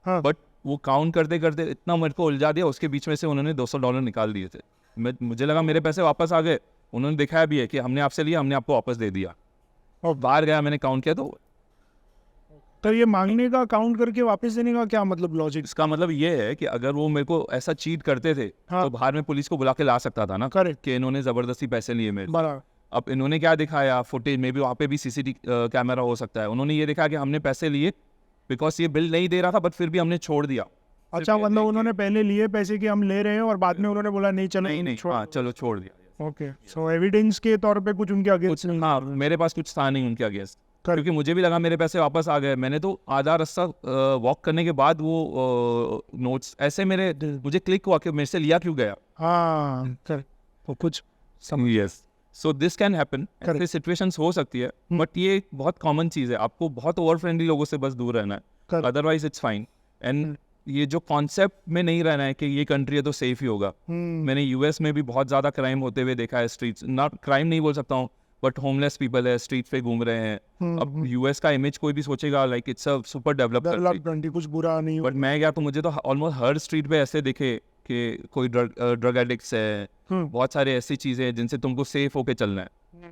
A: हाँ
B: बट वो काउंट करते करते इतना मेरे को उलझा दिया, उसके बीच में से उन्होंने $200 निकाल दिए थे. मुझे लगा मेरे पैसे वापस आ गए. उन्होंने दिखाया भी है कि हमने आपसे लिया, हमने आपको वापस दे दिया. और बाहर गया, मैंने काउंट किया
A: तो ये मांगने का काउंट करके वापस देने का क्या मतलब लॉजिक?
B: इसका मतलब ये है कि अगर वो मेरे को ऐसा चीट करते थे
A: हाँ.
B: तो बाहर में पुलिस को बुला के ला सकता था ना.
A: करेक्ट
B: कि इन्होंने जबरदस्ती पैसे लिए मेरे.
A: बराबर
B: अब इन्होंने क्या दिखाया फुटेज में भी, वहाँ पे भी सीसीटीवी कैमरा हो सकता है. उन्होंने ये दिखाया कि हमने पैसे लिए बिकॉज ये बिल नहीं दे रहा था, बट फिर भी हमने छोड़ दिया.
A: अच्छा मतलब उन्होंने पहले लिए पैसे कि हम ले रहे हैं और बाद में उन्होंने बोला नहीं चलो
B: नहीं हाँ चलो छोड़ दिया.
A: ओके सो एविडेंस के तौर पे कुछ उनके आगे
B: कुछ हाँ मेरे पास कुछ था नहीं उनके अगेंस्ट, क्योंकि मुझे भी लगा मेरे पैसे वापस आ गए. मैंने तो आधा रास्ता वॉक करने के बाद वो नोट्स ऐसे मुझे क्लिक हुआ कि मेरे से लिया क्यों गया.
A: हाँ करेक्ट तो कुछ
B: yes so this can happen. ऐसे सिचुएशंस हो सकती है, बट ये एक बहुत कॉमन चीज़ है. आपको बहुत ओवर फ्रेंडली लोगों से बस दूर रहना है, अदरवाइज इट्स फाइन. एंड ये जो कॉन्सेप्ट में नहीं रहना है कि ये कंट्री है तो सेफ ही होगा. मैंने यूएस में भी बहुत ज़्यादा क्राइम होते हुए देखा है. स्ट्रीट्स नॉट क्राइम नहीं बोल सकता हूँ, बट होमलेस पीपल है, स्ट्रीट पे घूम रहे हैं. अब यूएस का इमेज कोई भी सोचेगा like it's a super developed
A: country, कुछ बुरा नहीं.
B: बट मैं गया तो मुझे तो ऑलमोस्ट हर स्ट्रीट पे ऐसे दिखे कि कोई ड्रग एडिक्ट्स है. बहुत सारे ऐसी चीज़ें हैं जिनसे तुमको सेफ होके चलना है.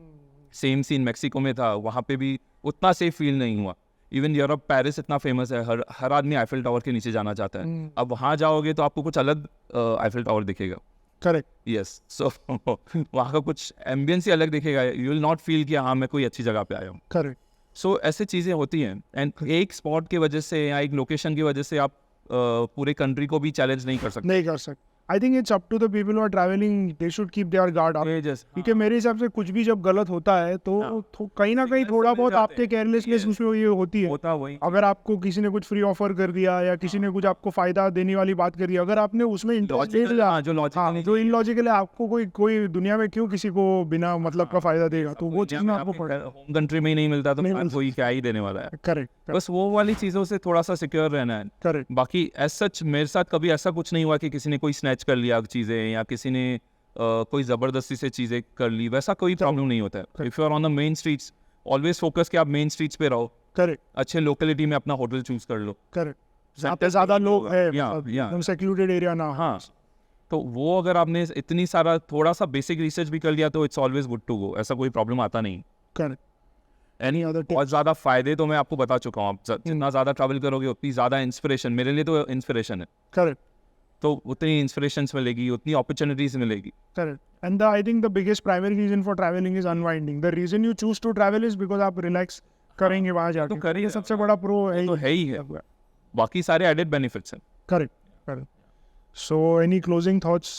B: सेम सीन मैक्सिको में था, वहाँ पे भी उतना सेफ फील नहीं हुआ. इवन यूरोप, पेरिस इतना फेमस है, हर आदमी आईफिल टावर के नीचे जाना चाहता है. अब वहाँ जाओगे तो आपको कुछ अलग आईफिल टावर दिखेगा.
A: करेक्ट
B: यस सो वहाँ का कुछ एम्बियंस ही अलग दिखेगा. यू विल नॉट फील कि हाँ मैं कोई अच्छी जगह पे आया हूँ.
A: करेक्ट
B: सो ऐसे चीज़ें होती हैं. एंड एक स्पॉट की वजह से या एक लोकेशन की वजह से आप पूरे कंट्री को भी चैलेंज नहीं कर सकते.
A: I think it's up to the people who are travelling, they should keep their guard up. क्योंकि मेरे हिसाब से कुछ भी जब गलत होता है तो कहीं ना कहीं थोड़ा बहुत आपके केयरलेसनेस उसमें ये होती है. अगर आपको किसी ने कुछ फ्री ऑफर कर दिया या किसी ने कुछ आपको फायदा देने वाली बात कर दी, अगर आपने उसमें इंटरेस्ट ले लिया जो इलॉजिकल है, आपको कोई दुनिया में क्यों किसी को बिना मतलब का फायदा देगा, तो वो चीज ना आपको
B: होम कंट्री में ही नहीं मिलता तो कोई क्या ही देने वाला है.
A: करेक्ट
B: बस वो वाली चीज़ों से थोड़ा सा सिक्योर रहना है.
A: करेक्ट.
B: बाकी एज सच मेरे साथ कभी ऐसा कुछ नहीं हुआ कि किसी ने कोई स्नैच कर लिया चीज़ें या किसी ने कोई ज़बरदस्ती से चीज़ें कर ली. वैसा कोई प्रॉब्लम नहीं होता है. If you are on the main streets, always focus कि आप मेन स्ट्रीट्स पे रहो.
A: करेक्ट.
B: अच्छे लोकेलिटी में अपना होटल चूज कर लो.
A: करेक्ट. ज़्यादा लोग है,
B: एकदम
A: सेक्लूडेड एरिया ना.
B: हाँ तो वो अगर आपने इतनी सारा थोड़ा सा बेसिक रिसर्च भी कर लिया तो it's always good to go. ऐसा कोई प्रॉब्लम आता नहीं.
A: करेक्ट.
B: एनी अदर बहुत ज़्यादा फ़ायदे तो मैं आपको बता चुका हूँ. आप जितना ज़्यादा ट्रैवल करोगे उतनी ज़्यादा इंस्पिरेशन, मेरे लिए तो इंस्पिरेशन है.
A: करेक्ट.
B: तो उतनी इंस्पिरेशंस मिलेगी, उतनी अपॉर्चुनिटीज मिलेगी.
A: Correct. And I think the biggest primary reason for traveling is unwinding. The reason you choose to travel is because आप relax करेंगे वहाँ जाके.
B: तो करिए,
A: सबसे बड़ा प्रो है.
B: तो है ही है. बाकी सारे एडेड बेनिफिट्स हैं.
A: Correct. Correct. So any closing thoughts?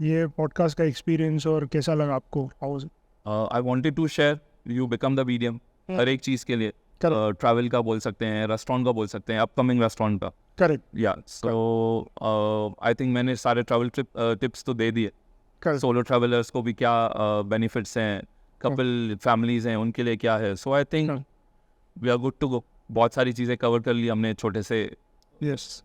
A: ये podcast का experience और कैसा लगा आपको? How was it?
B: I wanted to share. You become the medium. हर एक चीज़ के लिए. ट्रैवल का बोल सकते हैं, रेस्टोरेंट का बोल सकते हैं, अपकमिंग रेस्टोरेंट का.
A: Correct.
B: Yeah so I think मैंने सारे ट्रैवल टिप्स तो दे दिए. सोलो ट्रैवलर्स को भी क्या बेनिफिट्स हैं, कपल फैमिलीज हैं उनके लिए क्या है. So I think we are good to go. बहुत सारी चीज़ें कवर कर ली हमने छोटे से.
A: Yes.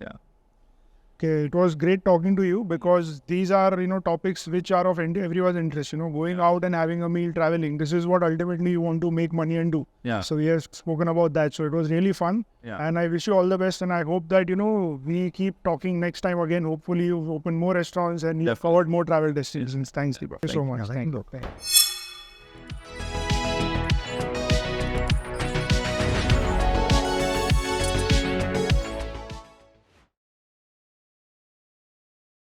A: Okay, it was great talking to you because these are, topics which are of everyone's interest. Going out and having a meal, traveling. This is what ultimately you want to make money and do.
B: Yeah.
A: So we have spoken about that. So it was really fun.
B: Yeah.
A: And I wish you all the best. And I hope that, we keep talking next time again. Hopefully you've opened more restaurants and you've covered more travel destinations. Thanks, Deepak. Thank you so much.
C: Thank you.